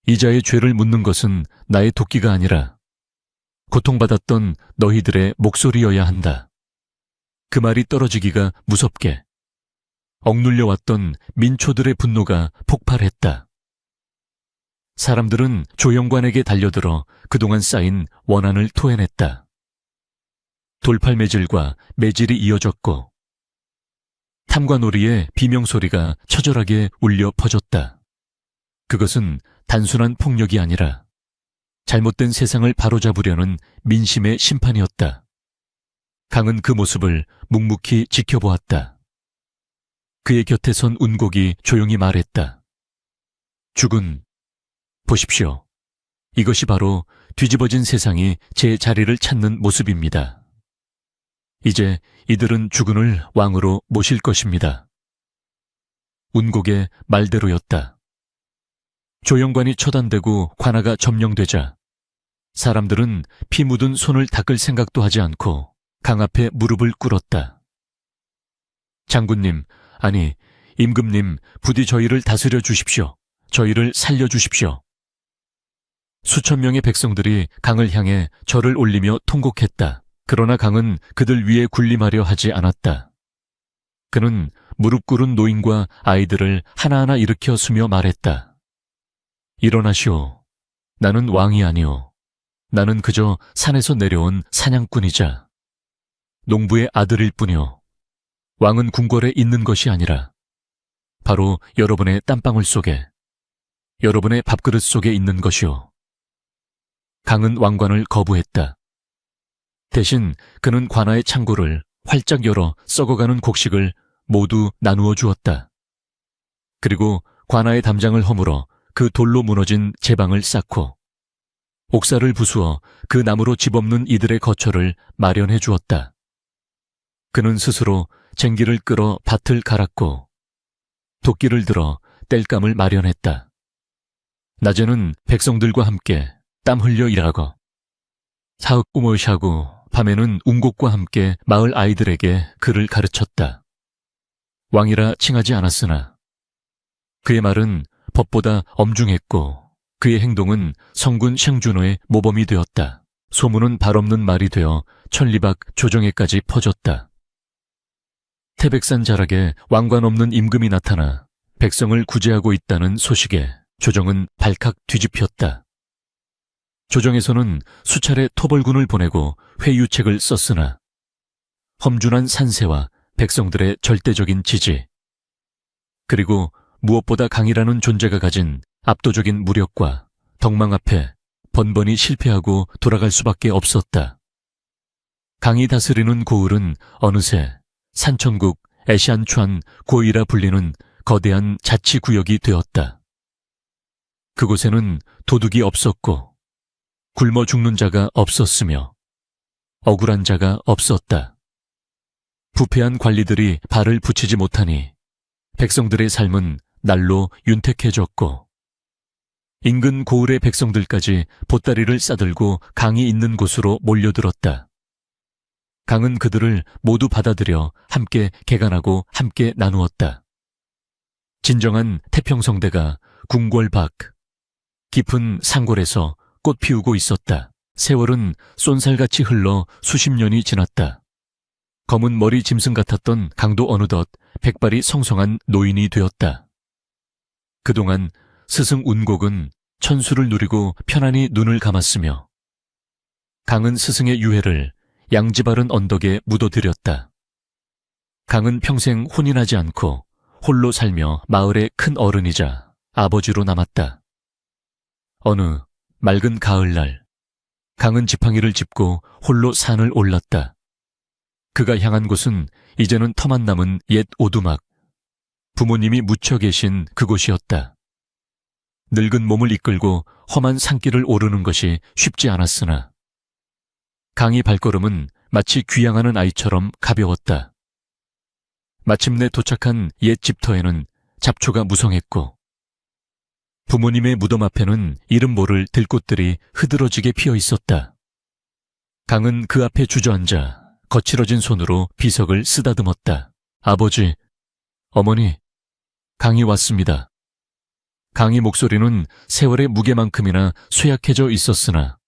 이자의 죄를 묻는 것은 나의 도끼가 아니라 고통받았던 너희들의 목소리여야 한다. 그 말이 떨어지기가 무섭게 억눌려왔던 민초들의 분노가 폭발했다. 사람들은 조영관에게 달려들어 그동안 쌓인 원한을 토해냈다. 돌팔 매질과 매질이 이어졌고 탐관오리의 비명소리가 처절하게 울려 퍼졌다. 그것은 단순한 폭력이 아니라 잘못된 세상을 바로잡으려는 민심의 심판이었다. 강은 그 모습을 묵묵히 지켜보았다. 그의 곁에 선 운곡이 조용히 말했다. 죽은, 보십시오. 이것이 바로 뒤집어진 세상이 제 자리를 찾는 모습입니다. 이제 이들은 죽은을 왕으로 모실 것입니다. 운곡의 말대로였다. 조영관이 처단되고 관아가 점령되자 사람들은 피 묻은 손을 닦을 생각도 하지 않고 강 앞에 무릎을 꿇었다. 장군님, 아니 임금님, 부디 저희를 다스려 주십시오. 저희를 살려 주십시오. 수천 명의 백성들이 강을 향해 절을 올리며 통곡했다. 그러나 강은 그들 위에 군림하려 하지 않았다. 그는 무릎 꿇은 노인과 아이들을 하나하나 일으켜 쓰며 말했다. 일어나시오. 나는 왕이 아니오. 나는 그저 산에서 내려온 사냥꾼이자 농부의 아들일 뿐이요. 왕은 궁궐에 있는 것이 아니라 바로 여러분의 땀방울 속에, 여러분의 밥그릇 속에 있는 것이요. 강은 왕관을 거부했다. 대신 그는 관아의 창고를 활짝 열어 썩어가는 곡식을 모두 나누어 주었다. 그리고 관아의 담장을 허물어 그 돌로 무너진 제방을 쌓고 옥사를 부수어 그 나무로 집없는 이들의 거처를 마련해 주었다. 그는 스스로 쟁기를 끌어 밭을 갈았고 도끼를 들어 땔감을 마련했다. 낮에는 백성들과 함께 땀 흘려 일하고 사흘 꿈을 쉬고 밤에는 운곡과 함께 마을 아이들에게 글을 가르쳤다. 왕이라 칭하지 않았으나 그의 말은 법보다 엄중했고 그의 행동은 성군 샹준호의 모범이 되었다. 소문은 발없는 말이 되어 천리밖 조정에까지 퍼졌다. 태백산 자락에 왕관 없는 임금이 나타나 백성을 구제하고 있다는 소식에 조정은 발칵 뒤집혔다. 조정에서는 수차례 토벌군을 보내고 회유책을 썼으나 험준한 산세와 백성들의 절대적인 지지, 그리고 무엇보다 강이라는 존재가 가진 압도적인 무력과 덕망 앞에 번번이 실패하고 돌아갈 수밖에 없었다. 강이 다스리는 고을은 어느새 산천국 애시안추안 고이라 불리는 거대한 자치구역이 되었다. 그곳에는 도둑이 없었고 굶어 죽는 자가 없었으며 억울한 자가 없었다. 부패한 관리들이 발을 붙이지 못하니 백성들의 삶은 날로 윤택해졌고 인근 고을의 백성들까지 보따리를 싸들고 강이 있는 곳으로 몰려들었다. 강은 그들을 모두 받아들여 함께 개간하고 함께 나누었다. 진정한 태평성대가 궁궐 밖 깊은 상골에서 꽃 피우고 있었다. 세월은 쏜살같이 흘러 수십 년이 지났다. 검은 머리 짐승 같았던 강도 어느덧 백발이 성성한 노인이 되었다. 그동안 스승 운곡은 천수를 누리고 편안히 눈을 감았으며 강은 스승의 유해를 양지바른 언덕에 묻어들였다. 강은 평생 혼인하지 않고 홀로 살며 마을의 큰 어른이자 아버지로 남았다. 어느 맑은 가을날 강은 지팡이를 짚고 홀로 산을 올랐다. 그가 향한 곳은 이제는 터만 남은 옛 오두막, 부모님이 묻혀 계신 그곳이었다. 늙은 몸을 이끌고 험한 산길을 오르는 것이 쉽지 않았으나 강의 발걸음은 마치 귀향하는 아이처럼 가벼웠다. 마침내 도착한 옛 집터에는 잡초가 무성했고 부모님의 무덤 앞에는 이름 모를 들꽃들이 흐드러지게 피어 있었다. 강은 그 앞에 주저앉아 거칠어진 손으로 비석을 쓰다듬었다. 아버지, 어머니, 강이 왔습니다. 강의 목소리는 세월의 무게만큼이나 쇠약해져 있었으나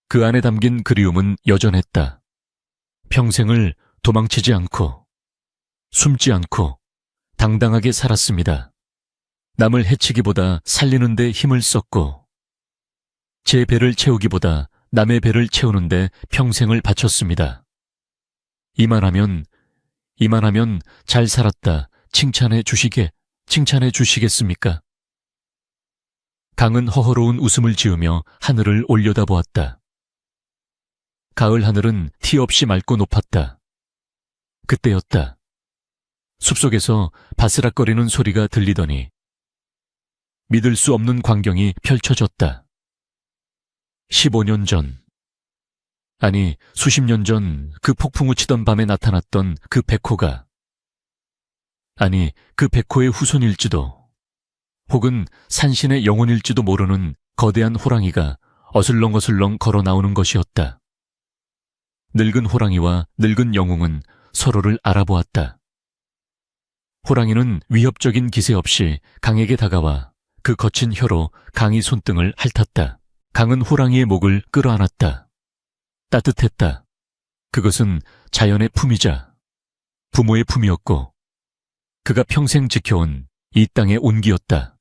그 안에 담긴 그리움은 여전했다. 평생을 도망치지 않고 숨지 않고 당당하게 살았습니다. 남을 해치기보다 살리는 데 힘을 썼고 제 배를 채우기보다 남의 배를 채우는 데 평생을 바쳤습니다. 이만하면 잘 살았다 칭찬해 주시겠습니까? 강은 허허로운 웃음을 지으며 하늘을 올려다보았다. 가을 하늘은 티 없이 맑고 높았다. 그때였다. 숲속에서 바스락거리는 소리가 들리더니 믿을 수 없는 광경이 펼쳐졌다. 15년 전, 아니 수십 년 전 그 폭풍우 치던 밤에 나타났던 그 백호가, 아니 그 백호의 후손일지도 혹은 산신의 영혼일지도 모르는 거대한 호랑이가 어슬렁어슬렁 걸어 나오는 것이었다. 늙은 호랑이와 늙은 영웅은 서로를 알아보았다. 호랑이는 위협적인 기세 없이 강에게 다가와 그 거친 혀로 강의 손등을 핥았다. 강은 호랑이의 목을 끌어안았다. 따뜻했다. 그것은 자연의 품이자 부모의 품이었고 그가 평생 지켜온 이 땅의 온기였다.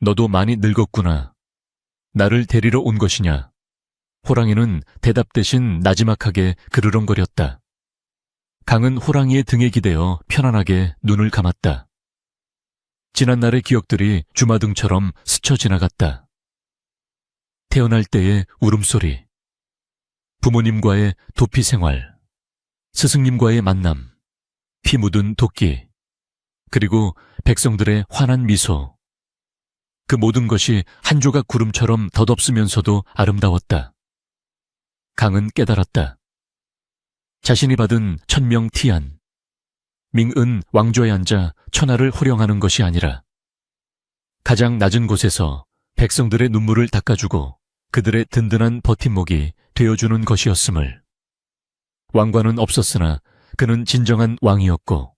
너도 많이 늙었구나. 나를 데리러 온 것이냐? 호랑이는 대답 대신 나지막하게 그르렁거렸다. 강은 호랑이의 등에 기대어 편안하게 눈을 감았다. 지난날의 기억들이 주마등처럼 스쳐 지나갔다. 태어날 때의 울음소리, 부모님과의 도피 생활, 스승님과의 만남, 피 묻은 도끼, 그리고 백성들의 환한 미소. 그 모든 것이 한 조각 구름처럼 덧없으면서도 아름다웠다. 강은 깨달았다. 자신이 받은 천명 티안, 밍은 왕좌에 앉아 천하를 호령하는 것이 아니라 가장 낮은 곳에서 백성들의 눈물을 닦아주고 그들의 든든한 버팀목이 되어주는 것이었음을. 왕관은 없었으나 그는 진정한 왕이었고,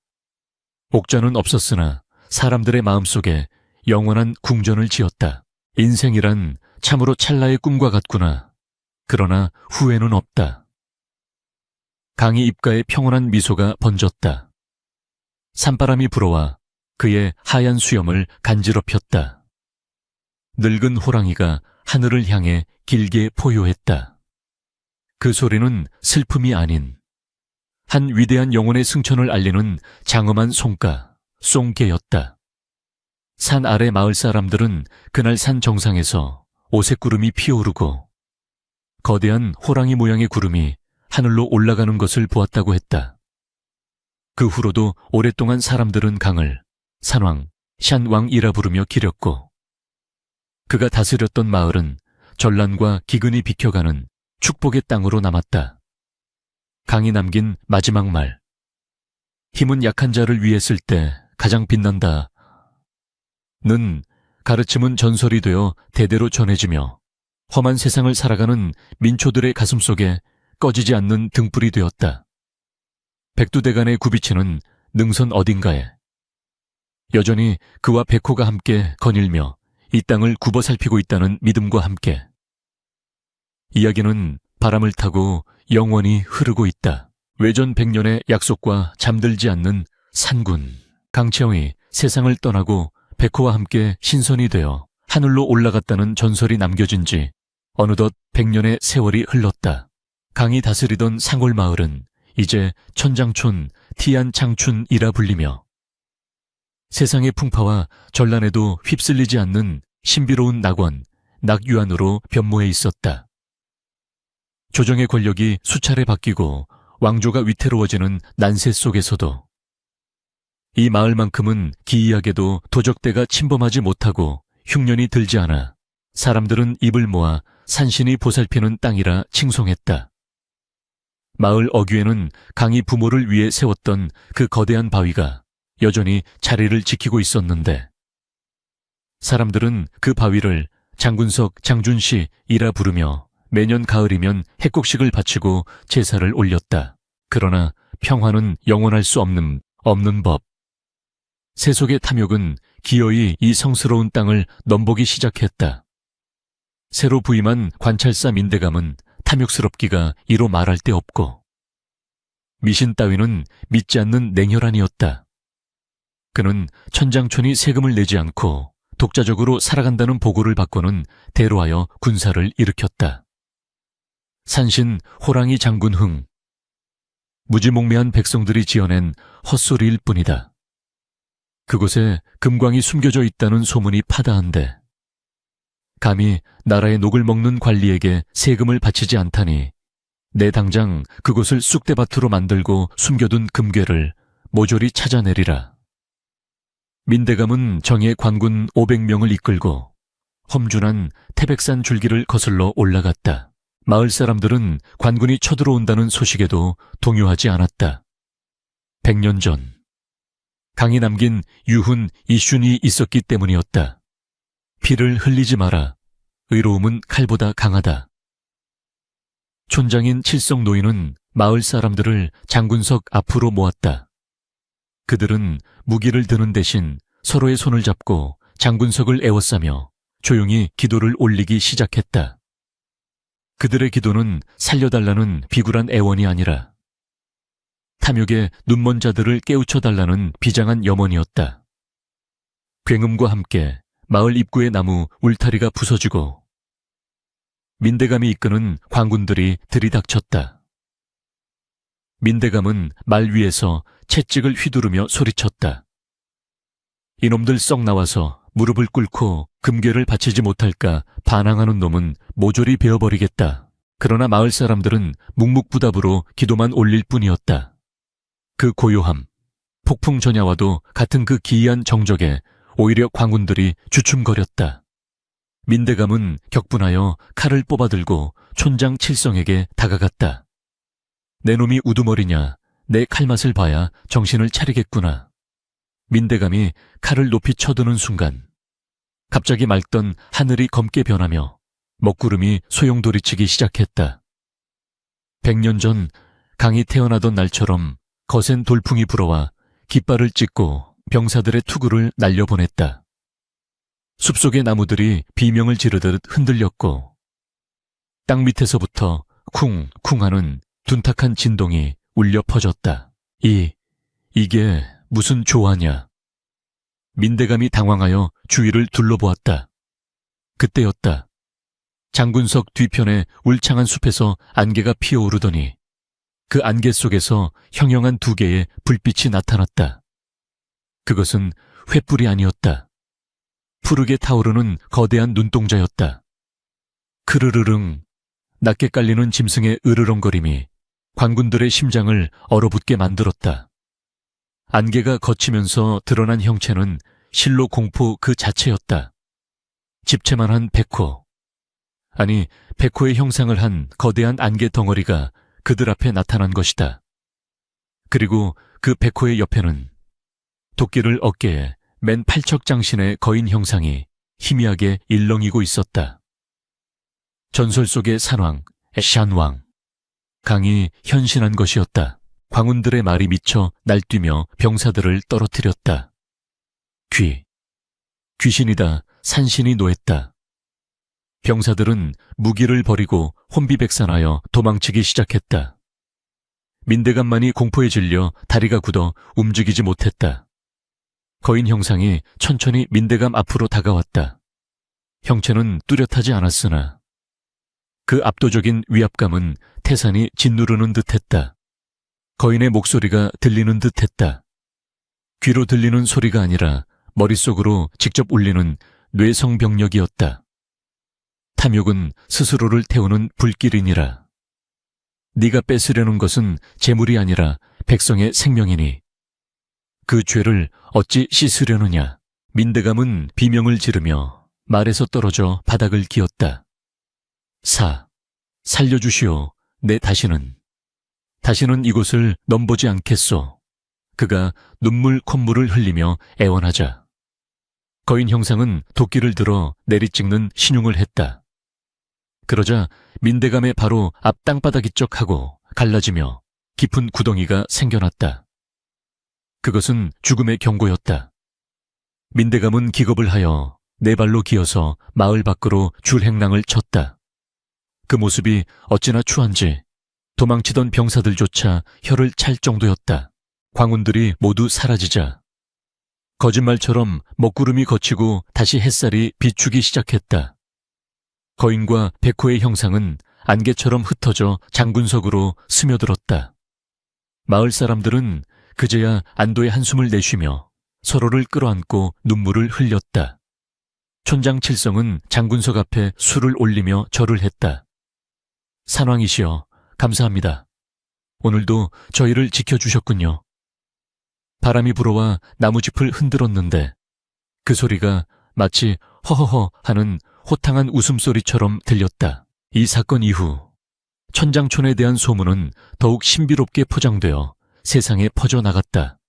옥좌는 없었으나 사람들의 마음속에 영원한 궁전을 지었다. 인생이란 참으로 찰나의 꿈과 같구나. 그러나 후회는 없다. 강이 입가에 평온한 미소가 번졌다. 산바람이 불어와 그의 하얀 수염을 간지럽혔다. 늙은 호랑이가 하늘을 향해 길게 포효했다. 그 소리는 슬픔이 아닌 한 위대한 영혼의 승천을 알리는 장엄한 송가, 송개였다. 산 아래 마을 사람들은 그날 산 정상에서 오색구름이 피어오르고 거대한 호랑이 모양의 구름이 하늘로 올라가는 것을 보았다고 했다. 그 후로도 오랫동안 사람들은 강을 산왕, 샨왕이라 부르며 기렸고, 그가 다스렸던 마을은 전란과 기근이 비켜가는 축복의 땅으로 남았다. 강이 남긴 마지막 말. 힘은 약한 자를 위해 쓸 때 가장 빛난다. 는 가르침은 전설이 되어 대대로 전해지며 험한 세상을 살아가는 민초들의 가슴속에 꺼지지 않는 등불이 되었다. 백두대간의 구비치는 능선 어딘가에 여전히 그와 백호가 함께 거닐며 이 땅을 굽어 살피고 있다는 믿음과 함께 이야기는 바람을 타고 영원히 흐르고 있다. 외전 100년의 약속과 잠들지 않는 산군 강채영이 세상을 떠나고 백호와 함께 신선이 되어 하늘로 올라갔다는 전설이 남겨진 지 어느덧 100년의 세월이 흘렀다. 강이 다스리던 상골마을은 이제 천장촌 티안창춘이라 불리며 세상의 풍파와 전란에도 휩쓸리지 않는 신비로운 낙원, 낙유안으로 변모해 있었다. 조정의 권력이 수차례 바뀌고 왕조가 위태로워지는 난세 속에서도 이 마을만큼은 기이하게도 도적대가 침범하지 못하고 흉년이 들지 않아 사람들은 입을 모아 산신이 보살피는 땅이라 칭송했다. 마을 어귀에는 강이 부모를 위해 세웠던 그 거대한 바위가 여전히 자리를 지키고 있었는데 사람들은 그 바위를 장군석 장준시이라 부르며 매년 가을이면 핵곡식을 바치고 제사를 올렸다. 그러나 평화는 영원할 수 없는 법. 세속의 탐욕은 기어이 이 성스러운 땅을 넘보기 시작했다. 새로 부임한 관찰사 민대감은 탐욕스럽기가 이로 말할 데 없고 미신 따위는 믿지 않는 냉혈한이었다. 그는 천장촌이 세금을 내지 않고 독자적으로 살아간다는 보고를 받고는 대로하여 군사를 일으켰다. 산신 호랑이 장군 흥. 무지몽매한 백성들이 지어낸 헛소리일 뿐이다. 그곳에 금광이 숨겨져 있다는 소문이 파다한데 감히 나라의 녹을 먹는 관리에게 세금을 바치지 않다니 내 당장 그곳을 쑥대밭으로 만들고 숨겨둔 금괴를 모조리 찾아내리라. 민대감은 정예 관군 500명을 이끌고 험준한 태백산 줄기를 거슬러 올라갔다. 마을 사람들은 관군이 쳐들어온다는 소식에도 동요하지 않았다. 100년 전 강이 남긴 유훈 이슌이 있었기 때문이었다. 피를 흘리지 마라. 의로움은 칼보다 강하다. 촌장인 칠성 노인은 마을 사람들을 장군석 앞으로 모았다. 그들은 무기를 드는 대신 서로의 손을 잡고 장군석을 에워싸며 조용히 기도를 올리기 시작했다. 그들의 기도는 살려달라는 비굴한 애원이 아니라 탐욕에 눈먼 자들을 깨우쳐달라는 비장한 염원이었다. 굉음과 함께 마을 입구의 나무 울타리가 부서지고 민대감이 이끄는 광군들이 들이닥쳤다. 민대감은 말 위에서 채찍을 휘두르며 소리쳤다. 이놈들 썩 나와서 무릎을 꿇고 금괴를 바치지 못할까 반항하는 놈은 모조리 베어버리겠다. 그러나 마을 사람들은 묵묵부답으로 기도만 올릴 뿐이었다. 그 고요함, 폭풍 전야와도 같은 그 기이한 정적에 오히려 광군들이 주춤거렸다. 민대감은 격분하여 칼을 뽑아들고 촌장 칠성에게 다가갔다. 내 놈이 우두머리냐, 내 칼맛을 봐야 정신을 차리겠구나. 민대감이 칼을 높이 쳐드는 순간 갑자기 맑던 하늘이 검게 변하며 먹구름이 소용돌이치기 시작했다. 100년 전 강이 태어나던 날처럼 거센 돌풍이 불어와 깃발을 찍고 병사들의 투구를 날려보냈다. 숲속의 나무들이 비명을 지르듯 흔들렸고 땅 밑에서부터 쿵쿵 하는 둔탁한 진동이 울려 퍼졌다. 이게 무슨 조화냐. 민대감이 당황하여 주위를 둘러보았다. 그때였다. 장군석 뒤편의 울창한 숲에서 안개가 피어오르더니 그 안개 속에서 형형한 2개의 불빛이 나타났다. 그것은 횃불이 아니었다. 푸르게 타오르는 거대한 눈동자였다. 크르르릉, 낮게 깔리는 짐승의 으르렁거림이 관군들의 심장을 얼어붙게 만들었다. 안개가 걷히면서 드러난 형체는 실로 공포 그 자체였다. 집채만한 백호, 아니 백호의 형상을 한 거대한 안개 덩어리가 그들 앞에 나타난 것이다. 그리고 그 백호의 옆에는 도끼를 어깨에 맨 팔척장신의 거인 형상이 희미하게 일렁이고 있었다. 전설 속의 산왕, 샨왕. 강이 현신한 것이었다. 광운들의 말이 미쳐 날뛰며 병사들을 떨어뜨렸다. 귀신이다. 산신이 노했다. 병사들은 무기를 버리고 혼비백산하여 도망치기 시작했다. 민대감만이 공포에 질려 다리가 굳어 움직이지 못했다. 거인 형상이 천천히 민대감 앞으로 다가왔다. 형체는 뚜렷하지 않았으나 그 압도적인 위압감은 태산이 짓누르는 듯했다. 거인의 목소리가 들리는 듯했다. 귀로 들리는 소리가 아니라 머릿속으로 직접 울리는 뇌성병력이었다. 탐욕은 스스로를 태우는 불길이니라. 네가 뺏으려는 것은 재물이 아니라 백성의 생명이니 그 죄를 어찌 씻으려느냐. 민대감은 비명을 지르며 말에서 떨어져 바닥을 기었다. 살려주시오. 내 다시는 이곳을 넘보지 않겠소. 그가 눈물 콧물을 흘리며 애원하자 거인 형상은 도끼를 들어 내리찍는 신용을 했다. 그러자 민대감의 바로 앞 땅바닥이 쩍하고 갈라지며 깊은 구덩이가 생겨났다. 그것은 죽음의 경고였다. 민대감은 기겁을 하여 네 발로 기어서 마을 밖으로 줄행랑을 쳤다. 그 모습이 어찌나 추한지 도망치던 병사들조차 혀를 찰 정도였다. 광운들이 모두 사라지자 거짓말처럼 먹구름이 걷히고 다시 햇살이 비추기 시작했다. 거인과 백호의 형상은 안개처럼 흩어져 장군석으로 스며들었다. 마을 사람들은 그제야 안도의 한숨을 내쉬며 서로를 끌어안고 눈물을 흘렸다. 촌장 칠성은 장군석 앞에 술을 올리며 절을 했다. 산왕이시여, 감사합니다. 오늘도 저희를 지켜주셨군요. 바람이 불어와 나무짚을 흔들었는데 그 소리가 마치 허허허 하는 호탕한 웃음소리처럼 들렸다. 이 사건 이후 천장촌에 대한 소문은 더욱 신비롭게 포장되어 세상에 퍼져나갔다.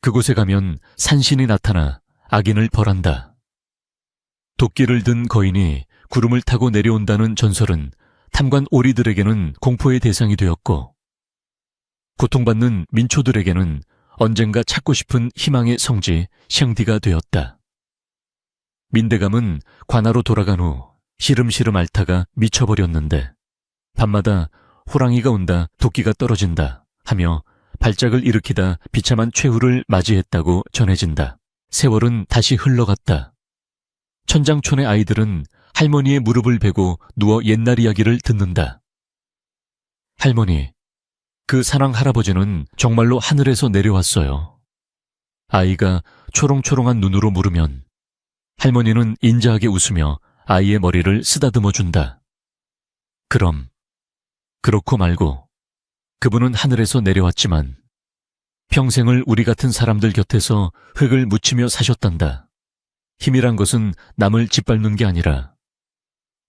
그곳에 가면 산신이 나타나 악인을 벌한다. 도끼를 든 거인이 구름을 타고 내려온다는 전설은 탐관 오리들에게는 공포의 대상이 되었고 고통받는 민초들에게는 언젠가 찾고 싶은 희망의 성지 샹디가 되었다. 민대감은 관아로 돌아간 후 시름시름 앓다가 미쳐버렸는데 밤마다 호랑이가 온다, 도끼가 떨어진다 하며 발작을 일으키다 비참한 최후를 맞이했다고 전해진다. 세월은 다시 흘러갔다. 천장촌의 아이들은 할머니의 무릎을 베고 누워 옛날 이야기를 듣는다. 할머니, 그 사랑 할아버지는 정말로 하늘에서 내려왔어요. 아이가 초롱초롱한 눈으로 물으면 할머니는 인자하게 웃으며 아이의 머리를 쓰다듬어 준다. 그럼, 그렇고 말고 그분은 하늘에서 내려왔지만 평생을 우리 같은 사람들 곁에서 흙을 묻히며 사셨단다. 힘이란 것은 남을 짓밟는 게 아니라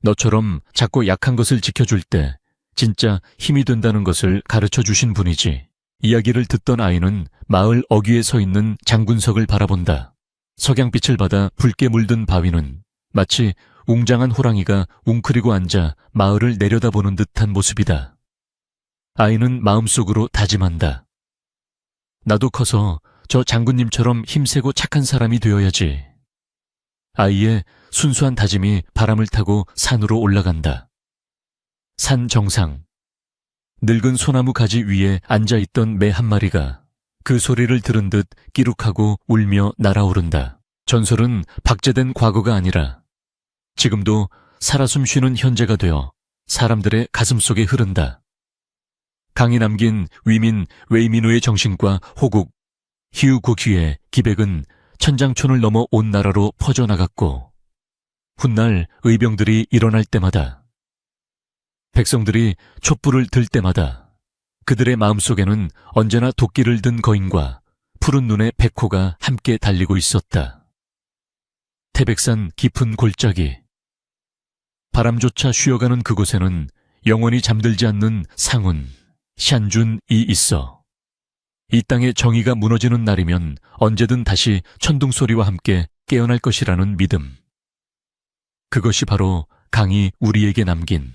너처럼 작고 약한 것을 지켜줄 때 진짜 힘이 된다는 것을 가르쳐 주신 분이지. 이야기를 듣던 아이는 마을 어귀에 서 있는 장군석을 바라본다. 석양빛을 받아 붉게 물든 바위는 마치 웅장한 호랑이가 웅크리고 앉아 마을을 내려다보는 듯한 모습이다. 아이는 마음속으로 다짐한다. 나도 커서 저 장군님처럼 힘세고 착한 사람이 되어야지. 아이의 순수한 다짐이 바람을 타고 산으로 올라간다. 산 정상. 늙은 소나무 가지 위에 앉아있던 매 한 마리가 그 소리를 들은 듯 끼룩하고 울며 날아오른다. 전설은 박제된 과거가 아니라 지금도 살아 숨쉬는 현재가 되어 사람들의 가슴속에 흐른다. 강이 남긴 위민 웨이민우의 정신과 호국 히우고귀의 기백은 천장촌을 넘어 온 나라로 퍼져나갔고 훗날 의병들이 일어날 때마다 백성들이 촛불을 들 때마다 그들의 마음속에는 언제나 도끼를 든 거인과 푸른 눈의 백호가 함께 달리고 있었다. 태백산 깊은 골짜기. 바람조차 쉬어가는 그곳에는 영원히 잠들지 않는 상운, 샨준이 있어. 이 땅의 정의가 무너지는 날이면 언제든 다시 천둥소리와 함께 깨어날 것이라는 믿음. 그것이 바로 강이 우리에게 남긴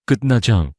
끝나지 않